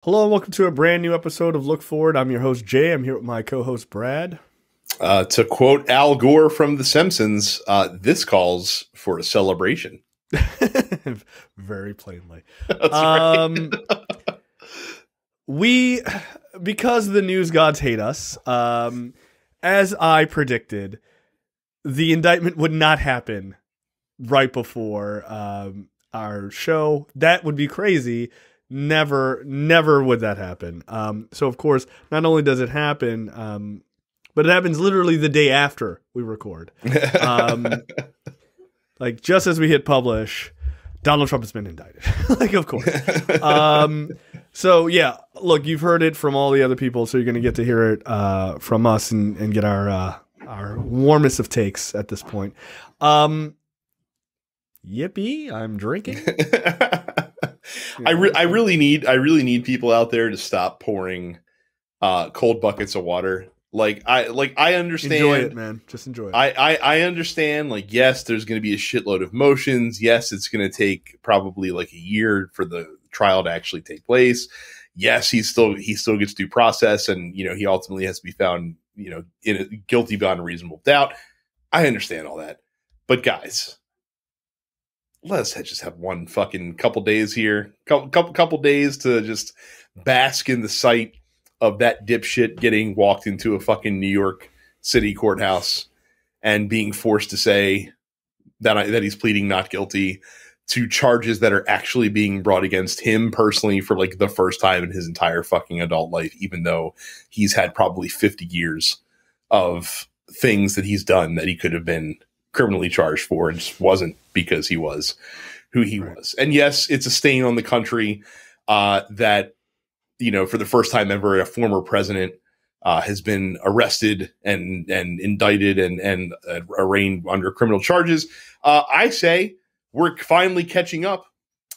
Hello and welcome to a brand new episode of Look Forward. I'm your host, Jay. I'm here with my co-host, Brad. To quote Al Gore from The Simpsons, this calls for a celebration. Very plainly. That's right. Because the news gods hate us, as I predicted, the indictment would not happen right before our show. That would be crazy. Never would that happen. So of course, not only does it happen, but it happens literally the day after we record. Like just as we hit publish, Donald Trump has been indicted. Like, of course. So yeah, look, you've heard it from all the other people, so you're going to get to hear it from us and get our warmest of takes at this point. Yippee! I'm drinking. I really need people out there to stop pouring cold buckets of water. I understand. Enjoy it, man. Just enjoy it. I understand. Like, yes, there's going to be a shitload of motions. Yes, it's going to take probably like a year for the trial to actually take place. Yes, he still gets due process, and he ultimately has to be found guilty beyond a reasonable doubt. I understand all that, but guys, let's just have one fucking couple days here, couple days to just bask in the sight of that dipshit getting walked into a fucking New York City courthouse and being forced to say that he's pleading not guilty to charges that are actually being brought against him personally for like the first time in his entire fucking adult life, even though he's had probably 50 years of things that he's done that he could have been criminally charged for and just wasn't because he was who he was. And yes, it's a stain on the country that, for the first time ever, a former president has been arrested and indicted and arraigned under criminal charges. I say we're finally catching up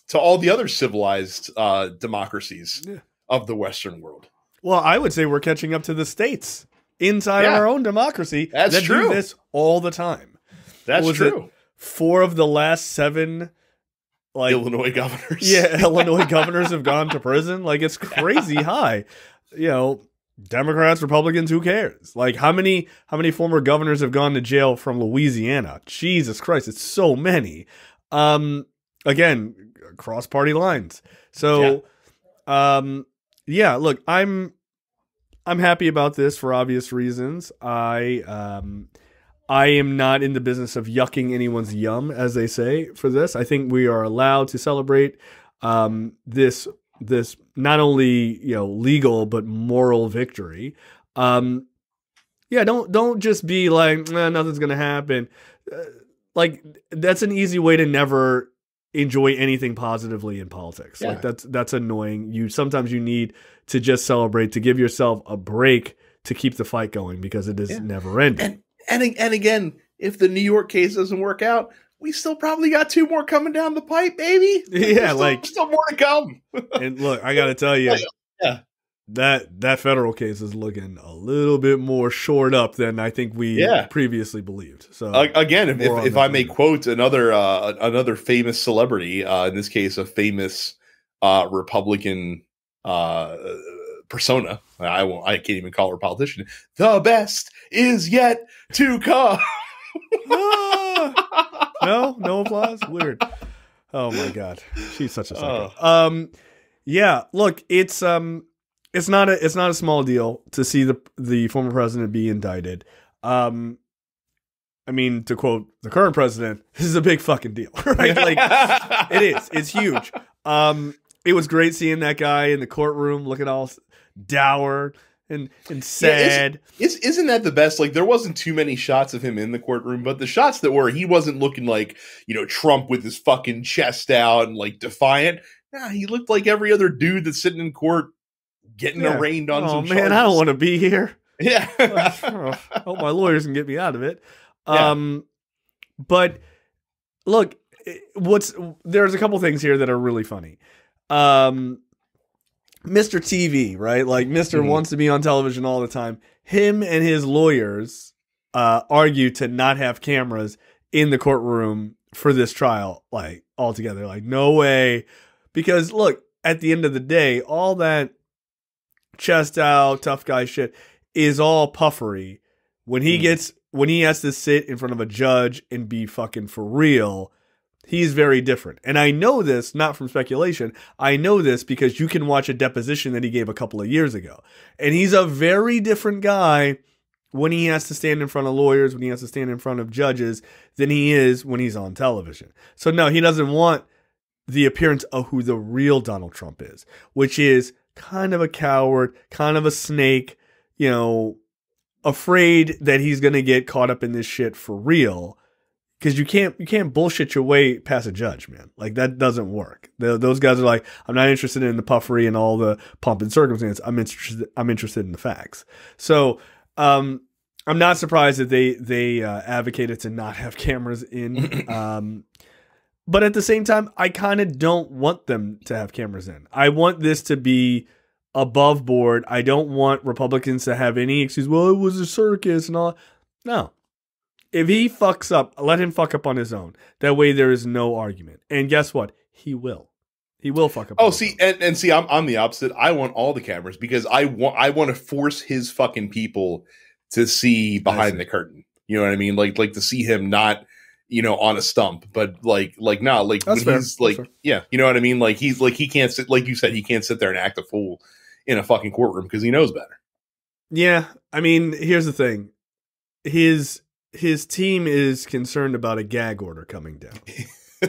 to all the other civilized democracies of the Western world. Well, I would say we're catching up to the states inside our own democracy that do this all the time. That's true. 4 of the last 7 Illinois governors. Yeah, Illinois governors have gone to prison. Like, it's crazy high. Democrats, Republicans, who cares? Like, how many former governors have gone to jail from Louisiana? Jesus Christ, it's so many. Again, cross party lines. So look, I'm happy about this for obvious reasons. I am not in the business of yucking anyone's yum, as they say, for this. I think we are allowed to celebrate this not only legal but moral victory. Don't just be like, nothing's gonna happen. Like, that's an easy way to never enjoy anything positively in politics. Yeah. Like, that's annoying. Sometimes you need to just celebrate, to give yourself a break, to keep the fight going, because it is never ending. And again, if the New York case doesn't work out, we still probably got 2 more coming down the pipe, baby. Yeah, still more to come. And look, I got to tell you, that federal case is looking a little bit more shored up than I think we previously believed. So again, if I may quote another famous celebrity, in this case, a famous Republican persona. I can't even call her a politician. The best is yet to come. No applause. Weird. Oh my God, she's such a psycho. Look, it's not a small deal to see the former president be indicted. I mean, to quote the current president, this is a big fucking deal, right? Like, it is. It's huge. It was great seeing that guy in the courtroom looking all dour and sad. Isn't that the best? Like, there wasn't too many shots of him in the courtroom, but the shots that were, he wasn't looking like, Trump with his fucking chest out and like defiant. Nah, he looked like every other dude that's sitting in court getting arraigned on some charges. I don't want to be here. Yeah. I hope my lawyers can get me out of it. But look, there's a couple things here that are really funny. Mr. TV, right? Like, Mr. wants to be on television all the time. Him and his lawyers argue to not have cameras in the courtroom for this trial, like, altogether. Like, no way. Because, look, at the end of the day, all that chest out, tough guy shit is all puffery. When he has to sit in front of a judge and be fucking for real, he's very different. And I know this not from speculation. I know this because you can watch a deposition that he gave a couple of years ago. And he's a very different guy when he has to stand in front of lawyers, when he has to stand in front of judges, than he is when he's on television. So no, he doesn't want the appearance of who the real Donald Trump is, which is kind of a coward, kind of a snake, you know, afraid that he's going to get caught up in this shit for real. Because you can't bullshit your way past a judge, man. Like, that doesn't work. Those guys are like, I'm not interested in the puffery and all the pomp and circumstance. I'm interested in the facts. So, I'm not surprised that they advocated to not have cameras in. But at the same time, I kind of don't want them to have cameras in. I want this to be above board. I don't want Republicans to have any excuse. Well, it was a circus and all. No. If he fucks up, let him fuck up on his own. That way there is no argument. And guess what? He will. He will fuck up. Oh, see, and see, I'm the opposite. I want all the cameras because I want to force his fucking people to see behind the curtain. You know what I mean? Like to see him not, you know, on a stump, but like no, like that's when fair. he's like, yeah, you know what I mean? Like he can't sit, like you said, he can't sit there and act a fool in a fucking courtroom because he knows better. Yeah, I mean, here's the thing. His team is concerned about a gag order coming down.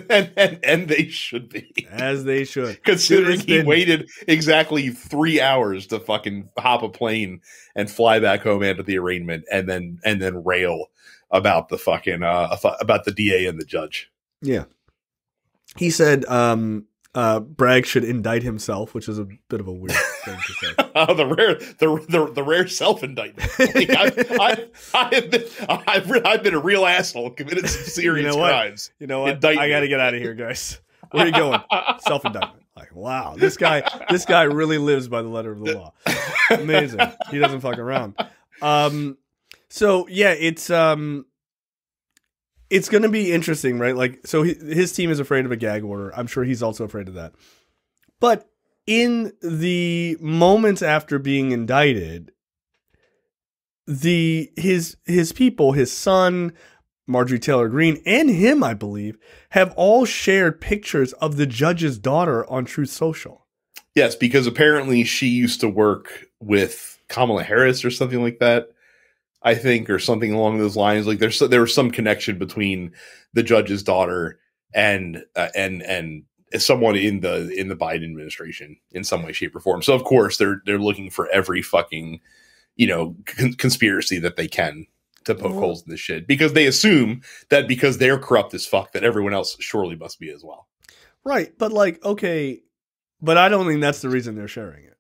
and they should be. As they should. Considering he waited exactly 3 hours to fucking hop a plane and fly back home after the arraignment and then rail about the fucking about the DA and the judge. Yeah. He said Bragg should indict himself, which is a bit of a weird thing to say. Oh, the rare self-indictment. Like I've been a real asshole, committed some serious crimes. You know what? I got to get out of here, guys. Where are you going? Self-indictment. Like, wow, this guy really lives by the letter of the law. Amazing. He doesn't fuck around. So yeah, it's going to be interesting, right? Like, so his team is afraid of a gag order. I'm sure he's also afraid of that. But in the moments after being indicted, his people, his son, Marjorie Taylor Greene, and him, I believe, have all shared pictures of the judge's daughter on Truth Social. Yes, because apparently she used to work with Kamala Harris or something like that. I think, or something along those lines. Like there was some connection between the judge's daughter and someone in the Biden administration in some way, shape, or form. So of course they're looking for every fucking, you know, conspiracy that they can to poke holes in this shit because they assume that because they're corrupt as fuck that everyone else surely must be as well. Right, but like, okay, but I don't think that's the reason they're sharing it.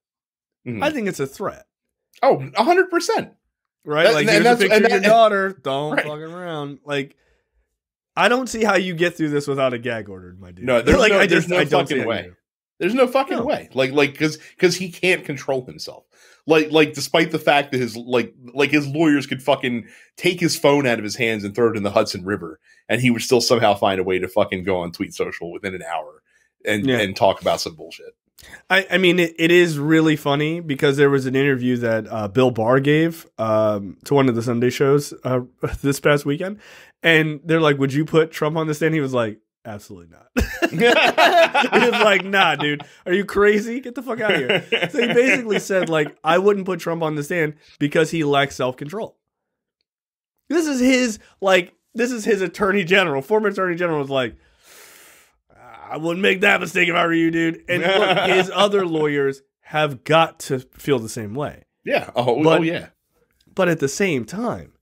Mm-hmm. I think it's a threat. Oh, 100%. Right, like here's a picture of your daughter. Don't fuck around. Like, I don't see how you get through this without a gag order, my dude. No, there's no fucking way. There's no fucking way. Like, because he can't control himself. Like, despite the fact that his lawyers could fucking take his phone out of his hands and throw it in the Hudson River, and he would still somehow find a way to fucking go on Tweet Social within an hour and talk about some bullshit. I mean, it is really funny because there was an interview that Bill Barr gave to one of the Sunday shows this past weekend. And they're like, would you put Trump on the stand? He was like, absolutely not. He was like, nah, dude, are you crazy? Get the fuck out of here. So he basically said, like, I wouldn't put Trump on the stand because he lacks self-control. This is his attorney general. Former attorney general was like, I wouldn't make that mistake if I were you, dude. And look, his other lawyers have got to feel the same way. Yeah. Yeah. But at the same time,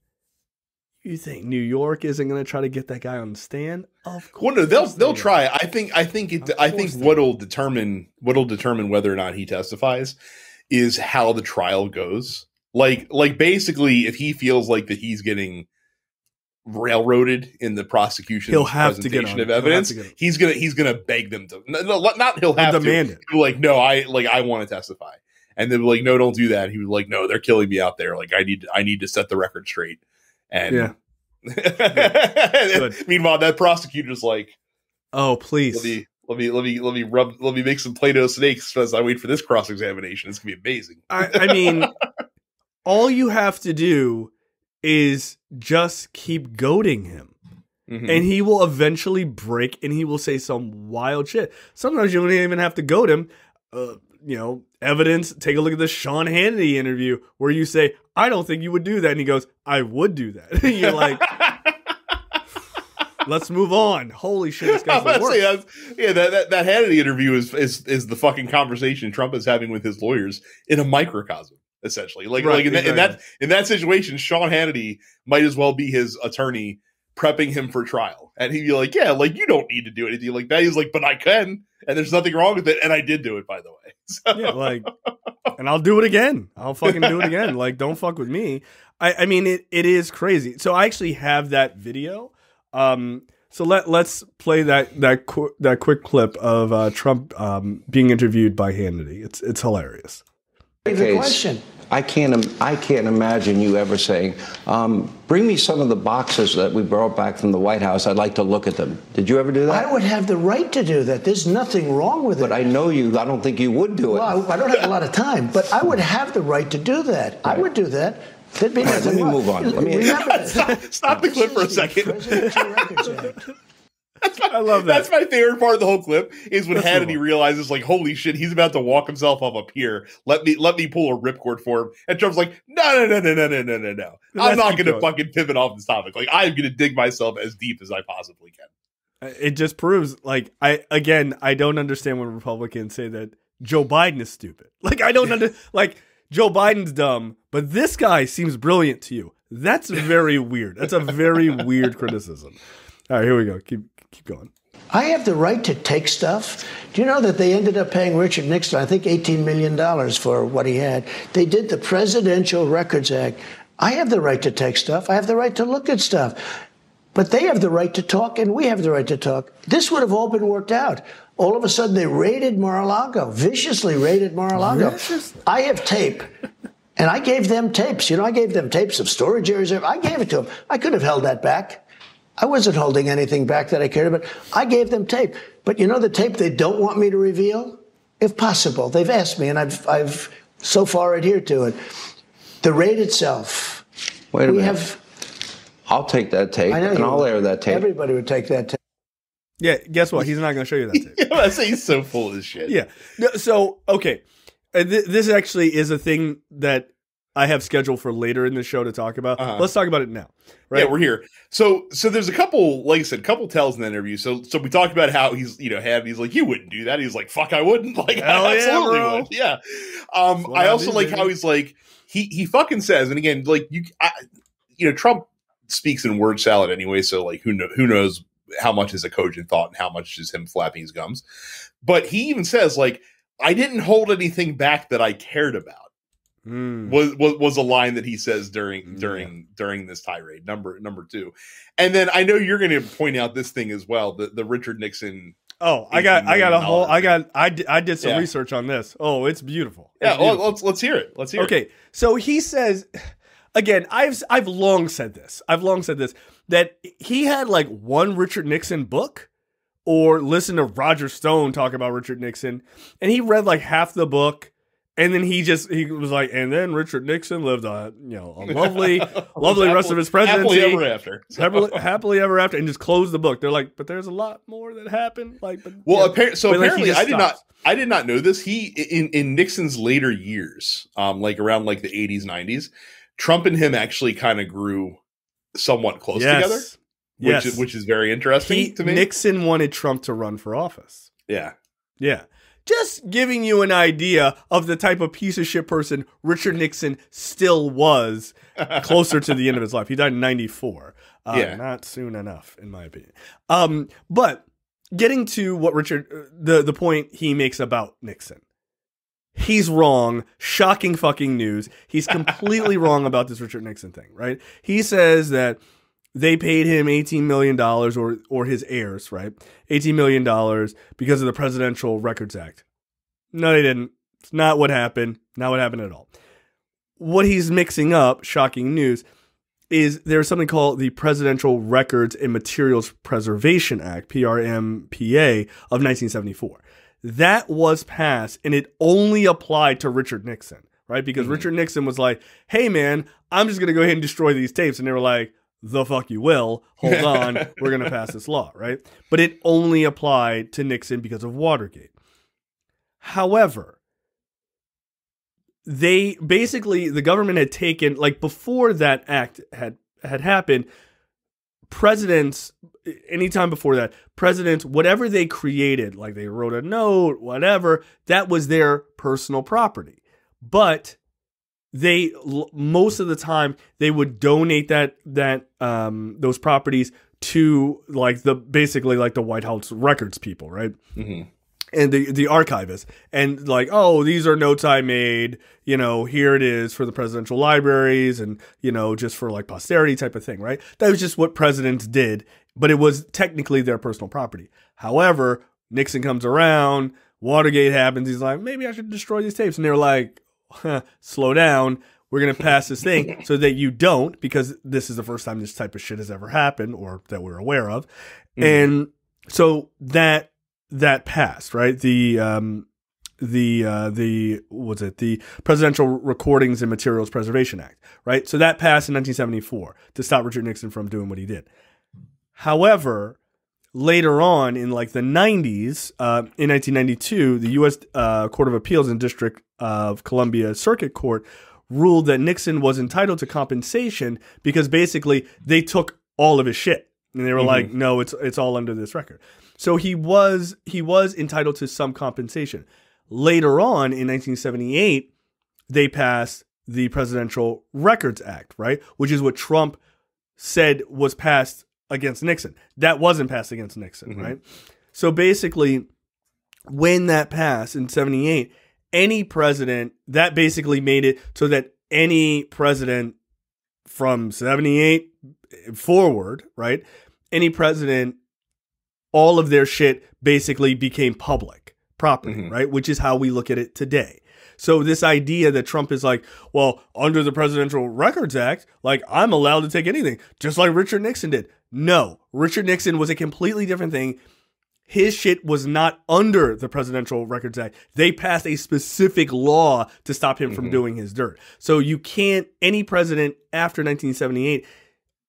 you think New York isn't going to try to get that guy on the stand? Of course. Well, no, they'll try. I think what'll determine whether or not he testifies is how the trial goes. Like basically, if he feels like that he's getting railroaded in the prosecution's presentation of evidence, he's gonna beg them to he'll demand it. He'll be like, no, I want to testify, and they'll be like, no, don't do that. He was like, no, they're killing me out there. Like I need to set the record straight. And yeah. Meanwhile, that prosecutor's like, oh please, Let me make some Play-Doh snakes as I wait for this cross-examination. It's gonna be amazing. I mean, all you have to do is just keep goading him. Mm-hmm. And he will eventually break and he will say some wild shit. Sometimes you don't even have to goad him. Evidence, take a look at the Sean Hannity interview where you say, I don't think you would do that. And he goes, I would do that. And you're like, let's move on. Holy shit, this guy's the worst. That Hannity interview is the fucking conversation Trump is having with his lawyers in a microcosm, essentially. In that situation, Sean Hannity might as well be his attorney prepping him for trial. And he'd be like, yeah, like, you don't need to do anything like that. He's like, but I can. And there's nothing wrong with it. And I did do it, by the way. So. Yeah, and I'll do it again. I'll fucking do it again. Like, don't fuck with me. I mean, it is crazy. So I actually have that video. So let's play that quick clip of Trump being interviewed by Hannity. It's hilarious. The question. I can't imagine you ever saying, bring me some of the boxes that we brought back from the White House. I'd like to look at them. Did you ever do that? I would have the right to do that. There's nothing wrong with it. But I know you. I don't think you would do it. Well, I don't have a lot of time, but I would have the right to do that. Right. I would do that. There'd be nothing wrong. Let me move on. Let me stop the clip for a second. I love that. That's my favorite part of the whole clip is when Hannity realizes, like, holy shit, he's about to walk himself up here. Let me pull a ripcord for him. And Trump's like, no. I'm not going to fucking pivot off this topic. Like, I'm going to dig myself as deep as I possibly can. It just proves, like, I don't understand when Republicans say that Joe Biden is stupid. Like, I don't like, Joe Biden's dumb, but this guy seems brilliant to you. That's very weird. That's a very weird criticism. All right, here we go. Keep going. I have the right to take stuff. Do you know that they ended up paying Richard Nixon, I think, $18 million for what he had? They did the Presidential Records Act. I have the right to take stuff. I have the right to look at stuff. But they have the right to talk, and we have the right to talk. This would have all been worked out. All of a sudden, they raided Mar-a-Lago, viciously raided Mar-a-Lago. Viciously. I have tape. And I gave them tapes. I gave them tapes of storage areas. I gave it to them. I could have held that back. I wasn't holding anything back that I cared about. I gave them tape. But you know the tape they don't want me to reveal? If possible. They've asked me, and I've so far adhered to it. The raid itself. Wait a minute. I'll take that tape, and I'll air that tape. Everybody would take that tape. Yeah, guess what? He's not going to show you that tape. I say he's so full of this shit. Yeah. So, okay. This actually is a thing that I have scheduled for later in the show to talk about. Let's talk about it now. Right? Yeah, we're here. So there's a couple, like I said, couple tells in the interview. So we talked about how he's, he's like, you wouldn't do that. He's like, fuck, I wouldn't. Like, I absolutely would. Yeah. I also like how he's like, he fucking says, and again, like Trump speaks in word salad anyway. So like, who knows how much is a cogent thought and how much is him flapping his gums. But he even says, like, I didn't hold anything back that I cared about. Was a line that he says during this tirade, number two. And then I know you're going to point out this thing as well, the Richard Nixon. Oh, I did some research on this. Oh, it's beautiful. Well, let's hear it. Okay. So he says, again, I've long said this, that he had like one Richard Nixon book or listen to Roger Stone talk about Richard Nixon. And he read like half the book. And then he was like, and then Richard Nixon lived a lovely rest of his presidency. Happily ever after. And just closed the book. They're like, but there's a lot more that happened. Apparently I did not know this. He, in Nixon's later years, like around like the 80s, 90s, Trump and him actually kind of grew somewhat close together. Which is very interesting to me. Nixon wanted Trump to run for office. Yeah. Yeah. Just giving you an idea of the type of piece of shit person Richard Nixon still was closer to the end of his life. He died in 94. Not soon enough, in my opinion. But getting to what the point he makes about Nixon. He's wrong. Shocking fucking news. He's completely wrong about this Richard Nixon thing, right? He says that they paid him $18 million or his heirs, right? $18 million because of the Presidential Records Act. No, they didn't. It's not what happened. Not what happened at all. What he's mixing up, shocking news, is there's something called the Presidential Records and Materials Preservation Act, PRMPA, of 1974. That was passed, and it only applied to Richard Nixon, right? Because Richard Nixon was like, hey, man, I'm just going to go ahead and destroy these tapes. And they were like, the fuck you will. Hold on. We're going to pass this law, right? But it only applied to Nixon because of Watergate. However, they basically, the government had taken, like before that act had happened, presidents, anytime before that, presidents, whatever they created, like they wrote a note, whatever, that was their personal property. But they, most of the time, they would donate those properties to like basically like the White House records people, right? Mm-hmm. And the archivists, and like, oh, these are notes I made, here it is for the presidential libraries, and, just for like posterity type of thing, right? That was just what presidents did, but it was technically their personal property. However, Nixon comes around, Watergate happens, he's like, maybe I should destroy these tapes. And they're like, slow down, we're going to pass this thing so that you don't, because this is the first time this type of shit has ever happened, or that we're aware of. Mm-hmm. And so that passed, right? The Presidential Recordings and Materials Preservation Act, right? So that passed in 1974 to stop Richard Nixon from doing what he did. However, later on in like the 90s, in 1992, the U.S. Court of Appeals and District of Columbia Circuit Court ruled that Nixon was entitled to compensation because basically they took all of his shit. And they were like, no, it's all under this record. So he was entitled to some compensation. Later on in 1978, they passed the Presidential Records Act, right? Which is what Trump said was passed against Nixon. That wasn't passed against Nixon, right? So basically, when that passed in 78, any president, that basically made it so that any president from 78 forward, right? Any president, all of their shit basically became public property, right? Which is how we look at it today. So this idea that Trump is like, well, under the Presidential Records Act, like I'm allowed to take anything, just like Richard Nixon did. No, Richard Nixon was a completely different thing. His shit was not under the Presidential Records Act. They passed a specific law to stop him from doing his dirt. So you can't, any president after 1978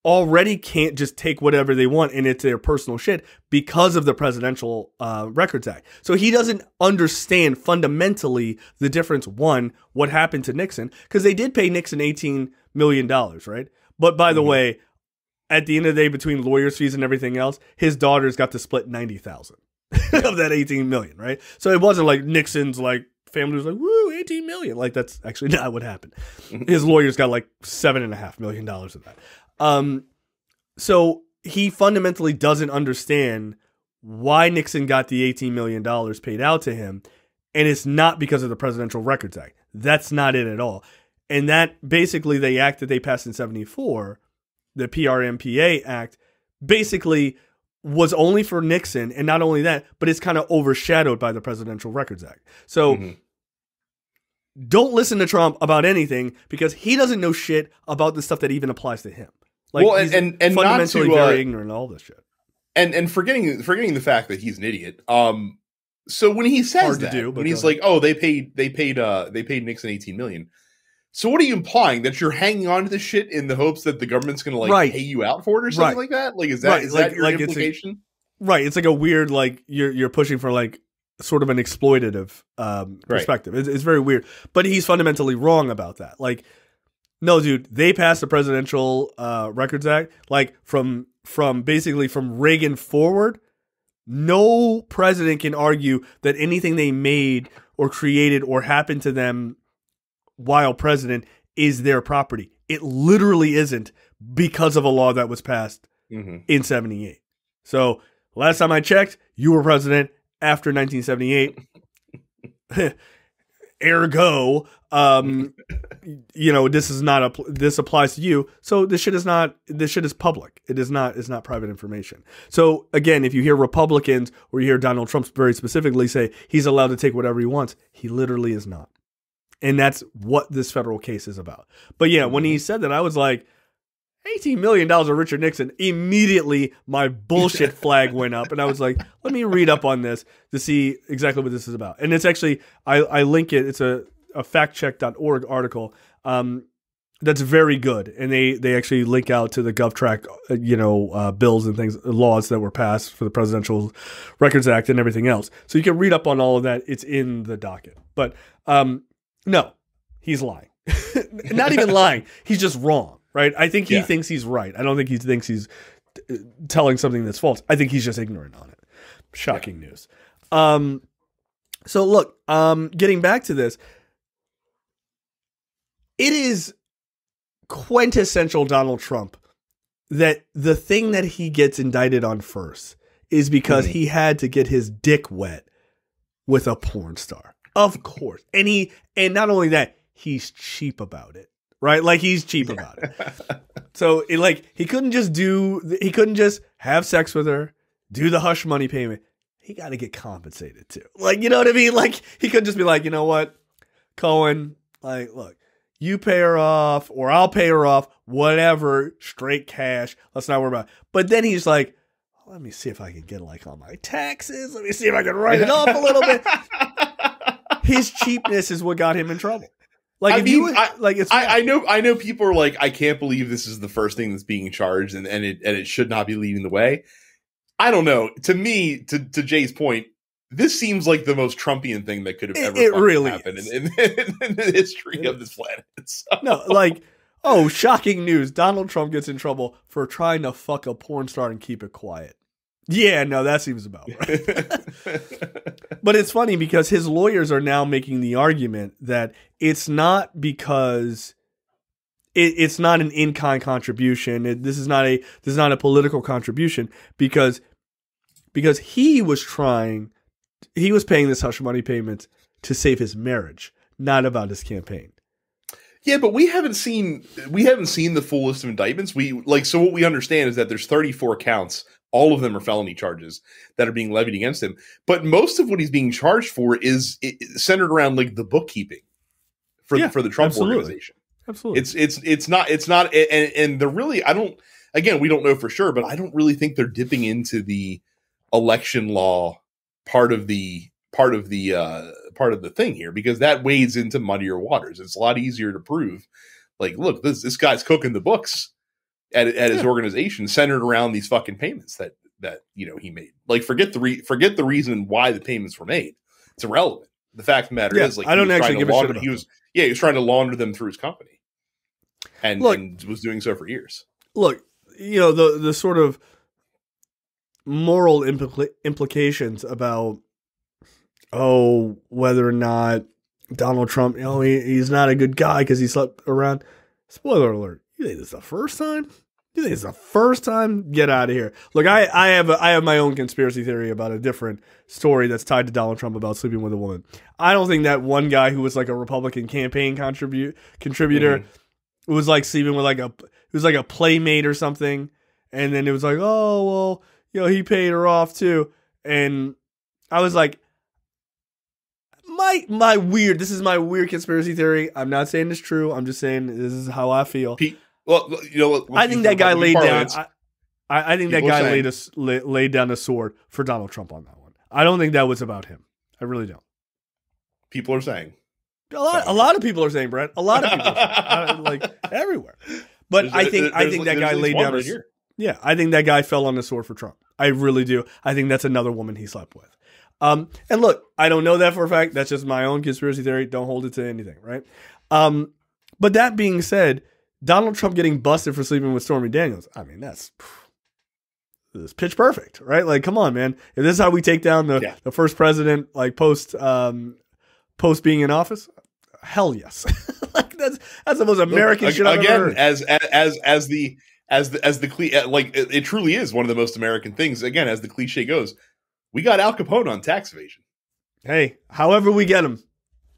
already can't just take whatever they want and it's their personal shit because of the Presidential Records Act. So he doesn't understand fundamentally the difference, one, what happened to Nixon, because they did pay Nixon $18 million, right? But by the way, at the end of the day, between lawyers' fees and everything else, his daughters got to split $90,000 of that $18 million, right? So it wasn't like Nixon's like family was like, woo, $18 million. Like that's actually not what happened. His lawyers got like $7.5 million of that. So he fundamentally doesn't understand why Nixon got the $18 million paid out to him. And it's not because of the Presidential Records Act. That's not it at all. And that basically the act that they passed in 74, the PRMPA Act, basically was only for Nixon. And not only that, but it's kind of overshadowed by the Presidential Records Act. So don't listen to Trump about anything because he doesn't know shit about the stuff that even applies to him. Like, well, and fundamentally not to, very ignorant of all this shit. And forgetting the fact that he's an idiot. So when he says when he's like, oh, they paid Nixon $18 million. So what are you implying? That you're hanging on to this shit in the hopes that the government's going to like pay you out for it or something like that? Like, is that your implication? It's like a weird, like you're pushing for like sort of an exploitative perspective. It's very weird, but he's fundamentally wrong about that. Like, no, dude, they passed the Presidential Records Act like from basically from Reagan forward. No president can argue that anything they made or created or happened to them while president is their property. It literally isn't because of a law that was passed in 78. So last time I checked, you were president after 1978. Ergo, this is not this applies to you. So this shit is public. It's not private information. So again, if you hear Republicans or you hear Donald Trump very specifically say he's allowed to take whatever he wants, he literally is not. And that's what this federal case is about. But yeah, when he said that, I was like, $18 million of Richard Nixon. Immediately, my bullshit flag went up, and I was like, let me read up on this to see exactly what this is about. And it's actually, I link it. It's a factcheck.org article that's very good, and they actually link out to the GovTrack, bills and things, laws that were passed for the Presidential Records Act and everything else. So you can read up on all of that. It's in the docket. But no, he's lying. Not even lying. He's just wrong. Right? I think he thinks he's right. I don't think he thinks he's telling something that's false. I think he's just ignorant on it. Shocking news. So look, getting back to this, it is quintessential Donald Trump that the thing that he gets indicted on first is because he had to get his dick wet with a porn star. Of course. And not only that, he's cheap about it. Right? Like, he's cheap about it. So he couldn't just have sex with her, do the hush money payment. He got to get compensated too. Like, you know what I mean? Like, he couldn't just be like, you know what, Cohen, like, look, you pay her off or I'll pay her off, whatever, straight cash. Let's not worry about it. But then he's like, let me see if I can get like on my taxes. Let me see if I can write it off a little bit. His cheapness is what got him in trouble. Like, I know people are like, I can't believe this is the first thing that's being charged, and it should not be leading the way. I don't know. To me, to Jay's point, this seems like the most Trumpian thing that could have ever really happened in the history of this planet. So. No, like, oh, shocking news. Donald Trump gets in trouble for trying to fuck a porn star and keep it quiet. Yeah, no, that seems about right. But it's funny because his lawyers are now making the argument that it's not because it's not an in-kind contribution. This is not a political contribution because he was paying this hush money payment to save his marriage, not about his campaign. Yeah, but we haven't seen the full list of indictments. So what we understand is that there's 34 counts. All of them are felony charges that are being levied against him. But most of what he's being charged for is centered around like the bookkeeping for the Trump organization. Absolutely. It's not and they're really, we don't know for sure, but I don't really think they're dipping into the election law part of the thing here, because that wades into muddier waters. It's a lot easier to prove, like, look, this guy's cooking the books at his organization centered around these fucking payments that he made. Like, forget the reason why the payments were made. It's irrelevant. The fact of the matter is, like, I don't actually give a shit about he was trying to launder them through his company, and was doing so for years. Look, the sort of moral implications about whether or not Donald Trump, he's not a good guy because he slept around. Spoiler alert. You think this is the first time? Get out of here. Look, I have my own conspiracy theory about a different story that's tied to Donald Trump about sleeping with a woman. I don't think that one guy who was like a Republican campaign contributor was like sleeping with like a playmate or something, and then it was like, oh well, he paid her off too, and I was like, this is my weird conspiracy theory. I'm not saying it's true. I'm just saying this is how I feel. Well, I think that guy laid down. I think that guy laid down a sword for Donald Trump on that one. I don't think that was about him. I really don't. People are saying a lot of people are saying, Brett. A lot of people, are saying, like everywhere. But I think that guy laid down. I think that guy fell on the sword for Trump. I really do. I think that's another woman he slept with. And look, I don't know that for a fact. That's just my own conspiracy theory. Don't hold it to anything, right? But that being said, Donald Trump getting busted for sleeping with Stormy Daniels, I mean, that's pitch perfect, right? Like, come on, man. If this is how we take down the first president, like post being in office, hell yes. Like, that's the most American shit I've ever heard. As the like, it truly is one of the most American things. Again, as the cliche goes, we got Al Capone on tax evasion. Hey, however we get him,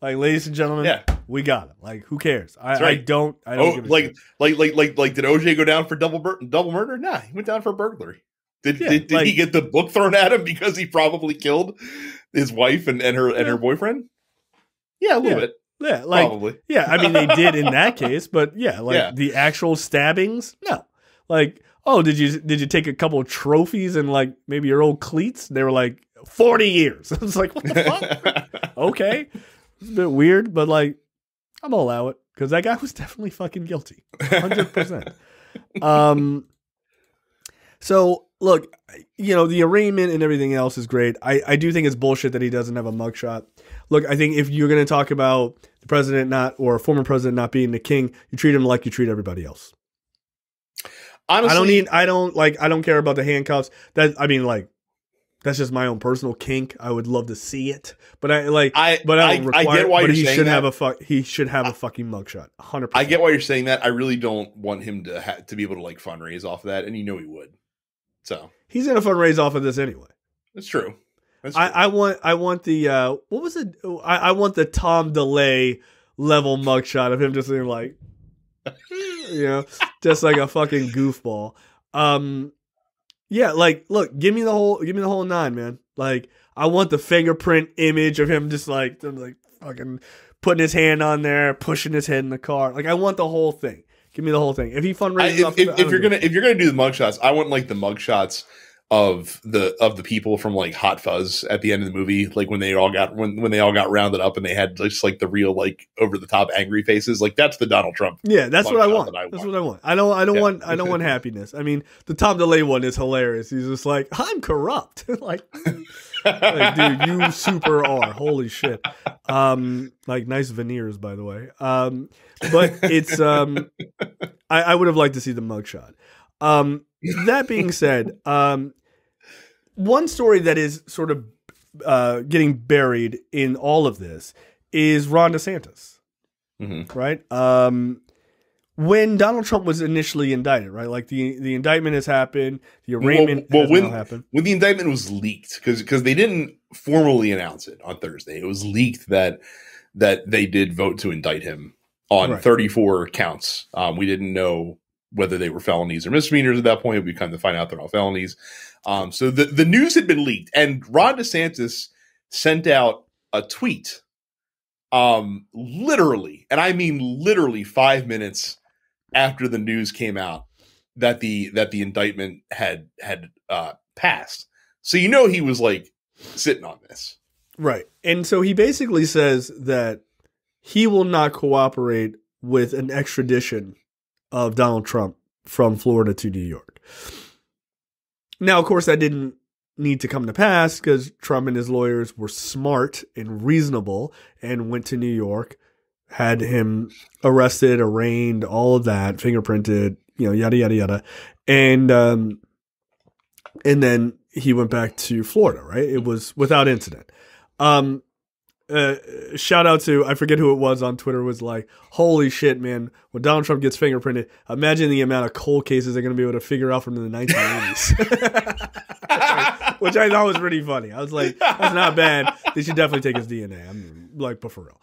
like, ladies and gentlemen, we got him. Like, who cares? I don't give a shit. Like, did OJ go down for double murder? Nah, he went down for burglary. Did he get the book thrown at him because he probably killed his wife and her boyfriend? Yeah, a little bit. Yeah, like, probably. Yeah, I mean, they did in that case, but the actual stabbings, no. Like, oh, did you take a couple of trophies and like maybe your old cleats? They were like 40 years. I was like, what the fuck? Okay. It's a bit weird, but like, I'm gonna allow it because that guy was definitely fucking guilty. 100%. So look, the arraignment and everything else is great. I do think it's bullshit that he doesn't have a mugshot. Look, I think if you're going to talk about the president or a former president not being the king, you treat him like you treat everybody else. Honestly, I don't care about the handcuffs. That's just my own personal kink. I would love to see it, but I get why you're saying that. He should have a fucking mugshot. 100%. I get why you're saying that. I really don't want him to be able to like fundraise off of that, and he would. So he's gonna fundraise off of this anyway. That's true. I want the what was it? I want the Tom DeLay level mugshot of him just being like, just like a fucking goofball. Yeah, like, look, give me the whole nine, man. Like, I want the fingerprint image of him just like fucking putting his hand on there, pushing his head in the car. Like, I want the whole thing. Give me the whole thing. If he fundraises, if you're gonna do the mugshots, I want like the mugshots of the people from like Hot Fuzz at the end of the movie, like when they all got rounded up and they had just like the real like over the top angry faces. Like that's the Donald Trump. Yeah, that's what I want. That's what I want. I don't want happiness. I mean, the Tom DeLay one is hilarious. He's just like, I'm corrupt. like, dude, you super are. Holy shit. Like nice veneers, by the way. But it's I would have liked to see the mugshot. That being said, one story that is sort of getting buried in all of this is Ron DeSantis, right? When Donald Trump was initially indicted, right? Like the indictment has happened, the arraignment has now happened. When the indictment was leaked, because they didn't formally announce it on Thursday, it was leaked that they did vote to indict him on 34 counts. We didn't know whether they were felonies or misdemeanors at that point. We kind of find out they're all felonies. So the news had been leaked, and Ron DeSantis sent out a tweet, literally, and I mean literally 5 minutes after the news came out that the indictment had passed. So he was like sitting on this, right? And so he basically says that he will not cooperate with an extradition of Donald Trump from Florida to New York. Now, of course, that didn't need to come to pass because Trump and his lawyers were smart and reasonable and went to New York, had him arrested, arraigned, all of that, fingerprinted, yada, yada, yada. And then he went back to Florida, right? It was without incident. Shout out to, I forget who it was on Twitter, was like, holy shit, man, when Donald Trump gets fingerprinted, imagine the amount of cold cases they're going to be able to figure out from the 1980s. Which I thought was pretty funny. I was like, that's not bad. They should definitely take his DNA. I'm like, but for real.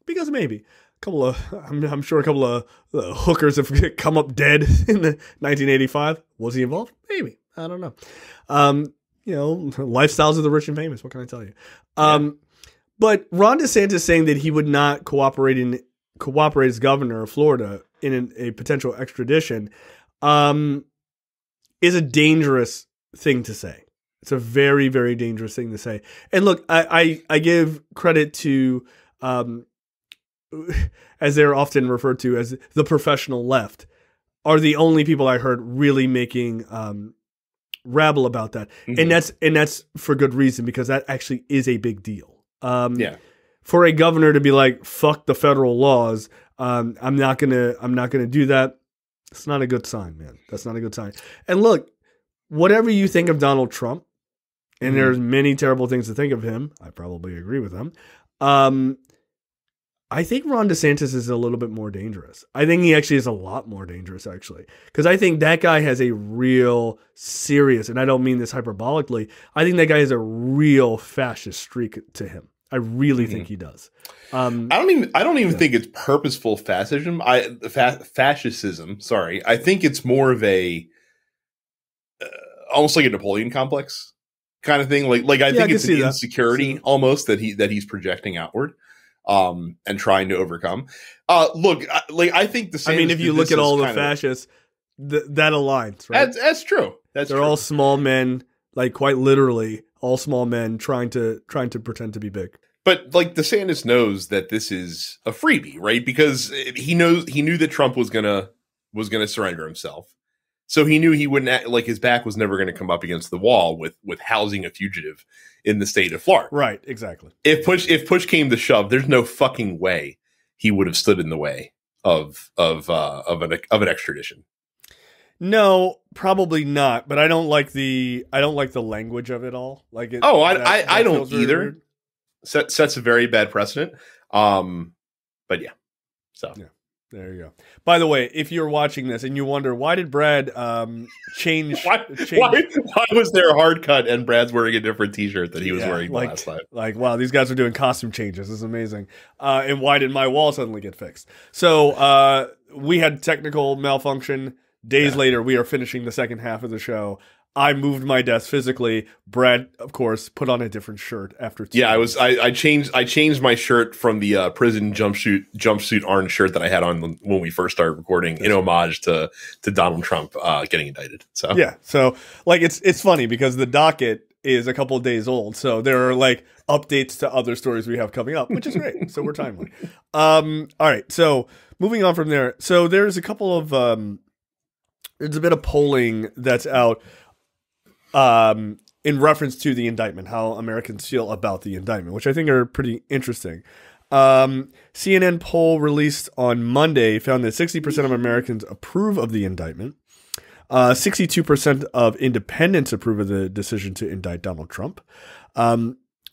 Because maybe I'm sure a couple of hookers have come up dead in the 1985. Was he involved? Maybe. I don't know. Lifestyles of the rich and famous. What can I tell you? But Ron DeSantis saying that he would not cooperate as governor of Florida in a potential extradition is a dangerous thing to say. It's a very, very dangerous thing to say. And look, I give credit to, as they're often referred to as the professional left, are the only people I heard really making rabble about that. And that's for good reason, because that actually is a big deal. For a governor to be like, fuck the federal laws, I'm not gonna do that. It's not a good sign, man. That's not a good sign. And look, whatever you think of Donald Trump, and there's many terrible things to think of him, I probably agree with them. I think Ron DeSantis is a little bit more dangerous. I think he actually is a lot more dangerous, actually. Because I think that guy has a real serious, and I don't mean this hyperbolically, I think that guy has a real fascist streak to him. I really think he does. I don't even think it's purposeful fascism. Fascism. Sorry. I think it's more of a almost like a Napoleon complex kind of thing. Like I think it's an insecurity almost that he's projecting outward. And trying to overcome. Look, I think the same. I mean, if you look at all the fascists, that aligns, right? That's true. They're all small men, like quite literally, all small men trying to pretend to be big. But like DeSantis knows that this is a freebie, right? Because he knew that Trump was gonna surrender himself, so he knew he wouldn't like his back was never going to come up against the wall with housing a fugitive in the state of Florida. Right, exactly. If push came to shove, there's no fucking way he would have stood in the way of an extradition. No, probably not. But I don't like the language of it all. Like, I don't either. Weird. Sets a very bad precedent. But yeah, so yeah, there you go. By the way, if you're watching this and you wonder why did Brad change? Why was there a hard cut and Brad's wearing a different T-shirt that he was wearing last time? Like, wow, these guys are doing costume changes. This is amazing. And why did my wall suddenly get fixed? So we had technical malfunction. Days later, we are finishing the second half of the show. I moved my desk physically. Brad, of course, put on a different shirt after 2 days. I changed my shirt from the prison jumpsuit orange shirt that I had on when we first started recording in homage to Donald Trump getting indicted. So yeah, so like it's funny because the docket is a couple of days old, so there are like updates to other stories we have coming up, which is great. So we're timely. All right, so moving on from there. So there's a couple of there's a bit of polling that's out. In reference to the indictment, how Americans feel about the indictment, which I think are pretty interesting. CNN poll released on Monday found that 60% of Americans approve of the indictment. 62% of independents approve of the decision to indict Donald Trump.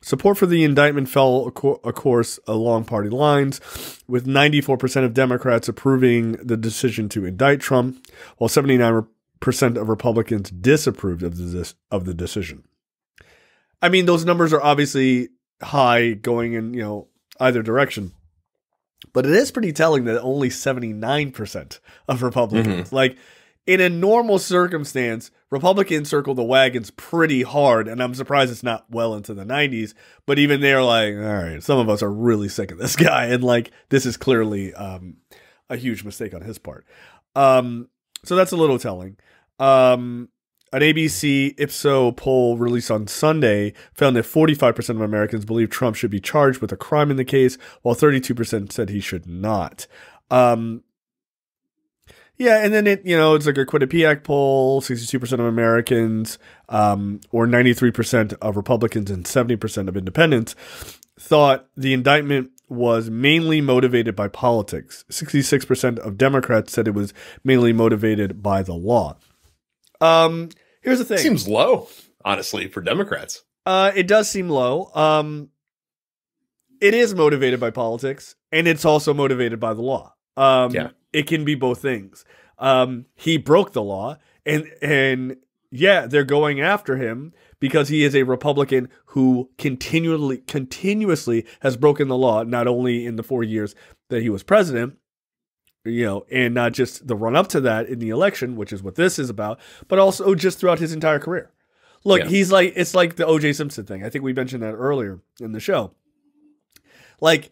Support for the indictment fell, of course, along party lines, with 94% of Democrats approving the decision to indict Trump, while 79% of Republicans disapproved of the decision. I mean, those numbers are obviously high going in, either direction. But it is pretty telling that only 79% of Republicans, like in a normal circumstance, Republicans circle the wagons pretty hard. And I'm surprised it's not well into the 90s. But even they're like, all right, some of us are really sick of this guy. And like, this is clearly a huge mistake on his part. So that's a little telling. An ABC Ipsos poll released on Sunday found that 45% of Americans believe Trump should be charged with a crime in the case, while 32% said he should not. Yeah, and then it's like a Quinnipiac poll, 62% of Americans, or 93% of Republicans and 70% of independents thought the indictment was mainly motivated by politics. 66% of Democrats said it was mainly motivated by the law. Here's the thing. Seems low, honestly, for Democrats. It does seem low. It is motivated by politics, and it's also motivated by the law. It can be both things. He broke the law, and yeah, they're going after him because he is a Republican who continuously has broken the law, not only in the 4 years that he was president, and not just the run up to that in the election, which is what this is about, but also just throughout his entire career. Look, it's like the O.J. Simpson thing. I think we mentioned that earlier in the show. Like,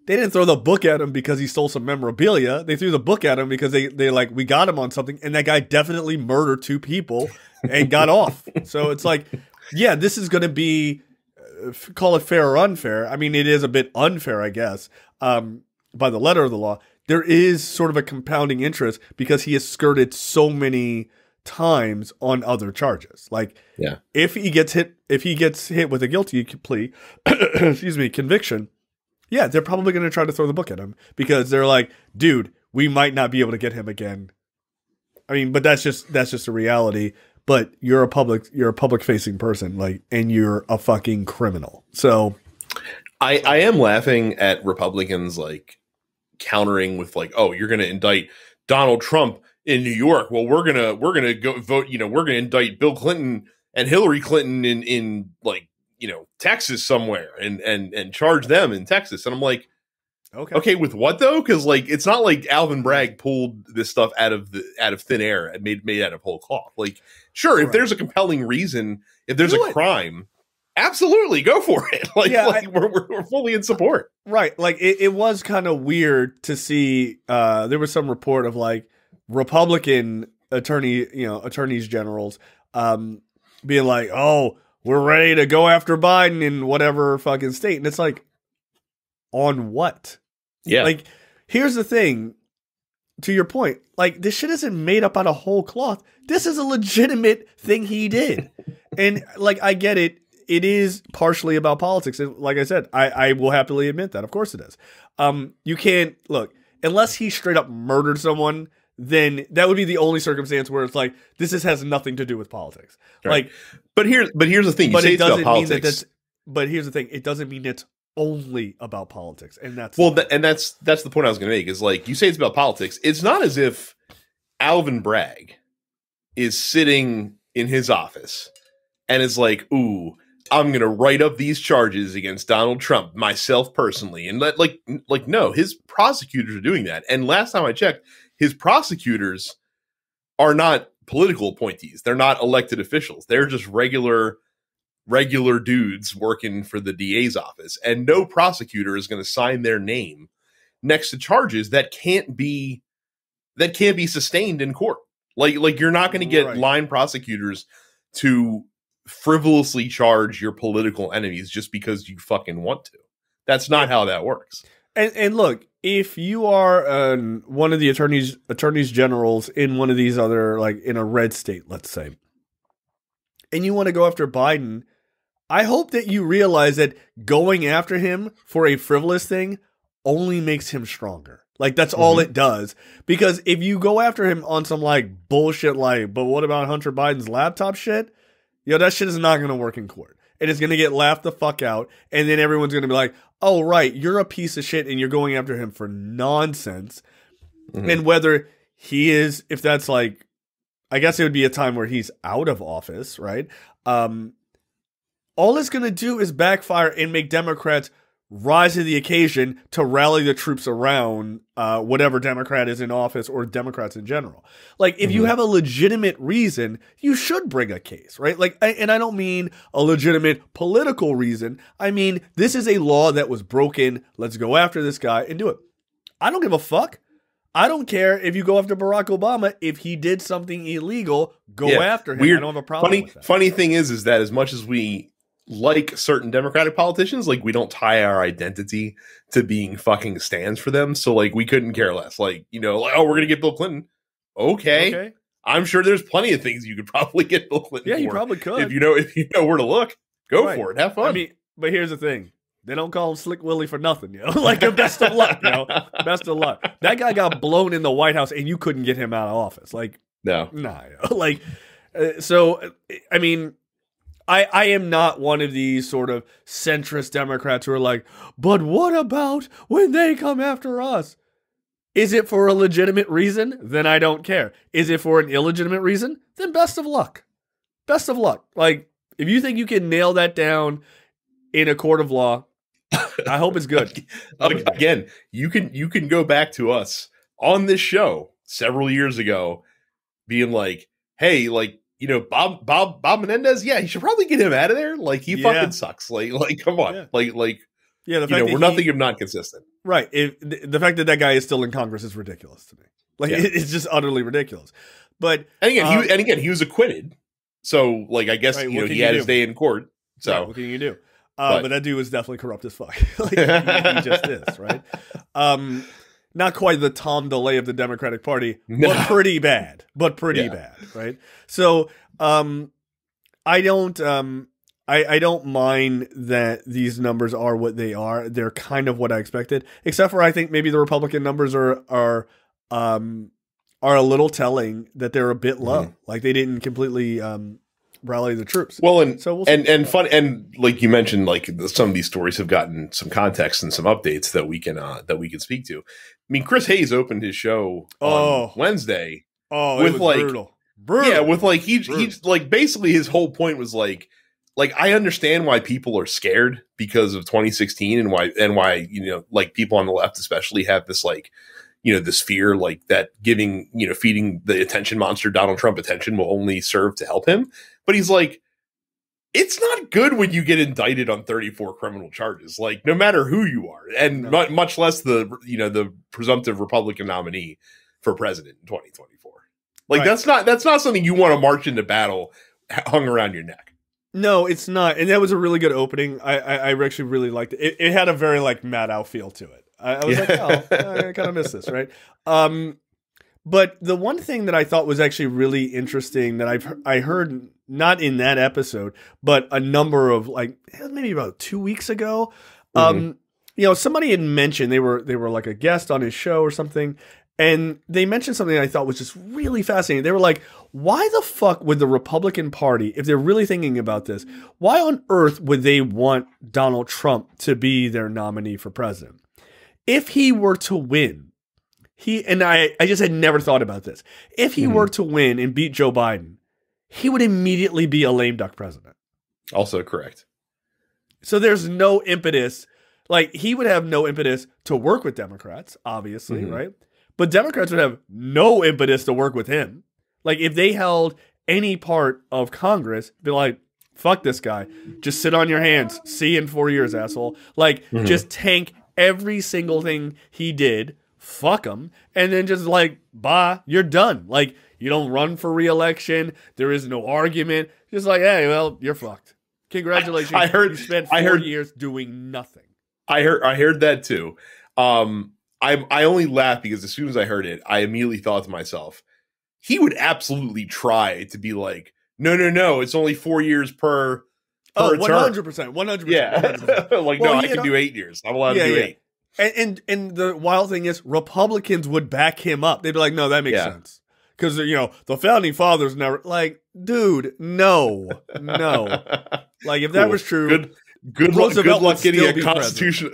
they didn't throw the book at him because he stole some memorabilia. They threw the book at him because they like, we got him on something, and that guy definitely murdered 2 people and got off. So it's like, yeah, this is going to be, call it fair or unfair. I mean, it is a bit unfair, I guess, by the letter of the law. There is sort of a compounding interest because he has skirted so many times on other charges. Like, if he gets hit with a guilty plea, conviction, yeah, they're probably going to try to throw the book at him because they're like, dude, we might not be able to get him again. I mean, but that's just a reality. But you're a public facing person, like, and you're a fucking criminal. So I am laughing at Republicans like countering with like, oh, you're going to indict Donald Trump in New York. Well, we're gonna go vote. We're going to indict Bill Clinton and Hillary Clinton in like, Texas somewhere and charge them in Texas. And I'm like, okay, with what though? Because like, it's not like Alvin Bragg pulled this stuff out of thin air and made out of whole cloth. Like, sure, if there's a compelling reason, if there's a crime, absolutely go for it. We're fully in support. Right. Like it was kind of weird to see, there was some report of like Republican attorneys generals being like, oh, we're ready to go after Biden in whatever fucking state. And it's like, on what? Yeah. Like, here's the thing, to your point, like, this shit isn't made up out of whole cloth. This is a legitimate thing he did. And like, I get it. It is partially about politics. And like I said, I will happily admit that. Of course it is. You can't, look, unless he straight up murdered someone, then that would be the only circumstance where it's like, this has nothing to do with politics. Right. Like, but here's the thing. You say it's about politics. But here's the thing. It doesn't mean it's only about politics. And that's that's the point I was going to make is like, you say it's about politics. It's not as if Alvin Bragg is sitting in his office and is like, ooh, I'm going to write up these charges against Donald Trump myself personally. And no, his prosecutors are doing that. And last time I checked, his prosecutors are not political appointees. They're not elected officials. They're just regular dudes working for the DA's office. And no prosecutor is going to sign their name next to charges that can't be sustained in court. Like you're not going to get line prosecutors to frivolously charge your political enemies just because you fucking want to. That's not how that works. And look, if you are one of the attorneys generals in one of these other, like in a red state, let's say, and you want to go after Biden, I hope that you realize that going after him for a frivolous thing only makes him stronger. Like, that's all it does. Because if you go after him on some like bullshit, like, but what about Hunter Biden's laptop shit? That shit is not going to work in court. And it's going to get laughed the fuck out. And then everyone's going to be like, oh, right, you're a piece of shit and you're going after him for nonsense. And whether he is, if that's like, I guess it would be a time where he's out of office, right? All it's going to do is backfire and make Democrats rise to the occasion to rally the troops around whatever Democrat is in office or Democrats in general. Like, if you have a legitimate reason, you should bring a case, right? Like, and I don't mean a legitimate political reason. I mean, this is a law that was broken. Let's go after this guy and do it. I don't give a fuck. I don't care if you go after Barack Obama. If he did something illegal, go after him. I don't have a problem with that. Funny thing is that as much as we like certain Democratic politicians, like, we don't tie our identity to being fucking stands for them. So like, we couldn't care less. Like, like, oh, we're gonna get Bill Clinton. Okay. I'm sure there's plenty of things you could probably get Bill Clinton. Yeah, for. you probably could. If you know where to look, go for it. Have fun. I mean, but here's the thing. They don't call him Slick Willie for nothing, Like, best of luck, Best of luck. That guy got blown in the White House and you couldn't get him out of office. Like, no. Nah, Like, so, I mean, I am not one of these sort of centrist Democrats who are like, but what about when they come after us? Is it for a legitimate reason? Then I don't care. Is it for an illegitimate reason? Then best of luck. Best of luck. Like, if you think you can nail that down in a court of law, I hope it's good. Again, you can go back to us on this show several years ago being like, hey, like, Bob Menendez, yeah, you should probably get him out of there. Like, he fucking sucks. Like, come on. Yeah. Like, the fact we're nothing if not consistent. Right. The fact that guy is still in Congress is ridiculous to me. Like, it's just utterly ridiculous. But and again, he was acquitted. So, like, I guess he had his day in court. So what can you do? But that dude was definitely corrupt as fuck. Like, he just is, right? Not quite the Tom DeLay of the Democratic Party, but pretty bad. Bad, right? So, I don't mind that these numbers are what they are. They're kind of what I expected, except for I think maybe the Republican numbers are a little telling that they're a bit low. Like, they didn't completely rally the troops. Well, and so we'll see. and fun, and like you mentioned, like, some of these stories have gotten some context and some updates that we can speak to. I mean, Chris Hayes opened his show on Wednesday. Oh, with, it was brutal. Yeah, with like he's like, basically his whole point was like I understand why people are scared because of 2016 and why like, people on the left especially have this, like, this fear, like, that giving, feeding the attention monster Donald Trump attention will only serve to help him. But he's like, it's not good when you get indicted on 34 criminal charges, like, no matter who you are, and much less the presumptive Republican nominee for president in 2024. Like that's not something you want to march into battle hung around your neck. No, it's not. And that was a really good opening. I actually really liked it. It had a very like Maddow feel to it. I was like, oh, I kind of miss this, right? But the one thing that I thought was actually really interesting that I heard not in that episode, but a number of like maybe about 2 weeks ago, you know, somebody had mentioned they were like a guest on his show or something, and they mentioned something I thought was just really fascinating. They were like, why the fuck would the Republican Party, if they're really thinking about this, why on earth would they want Donald Trump to be their nominee for president? If he were to win, I just had never thought about this. If he were to win and beat Joe Biden, he would immediately be a lame duck president. Also correct. So there's no impetus. Like, he would have no impetus to work with Democrats, obviously, right? But Democrats would have no impetus to work with him. Like, if they held any part of Congress, be like, fuck this guy. Just sit on your hands. See you in 4 years, asshole. Like, just tank every single thing he did. Fuck him. And then just like, bye, you're done. Like, you don't run for re-election. There is no argument. Just like, hey, well, you're fucked. Congratulations. I heard you spent 4 years doing nothing. I heard that too. I only laughed because as soon as I heard it, I immediately thought to myself, he would absolutely try to be like, no, it's only 4 years per 100%. 100%. Yeah. 100%. Like, no, I can do 8 years. I'm allowed to do 8. And the wild thing is, Republicans would back him up. They'd be like, no, that makes sense. Because, you know, the founding fathers never, like, dude, no. Like, if that was true, good luck getting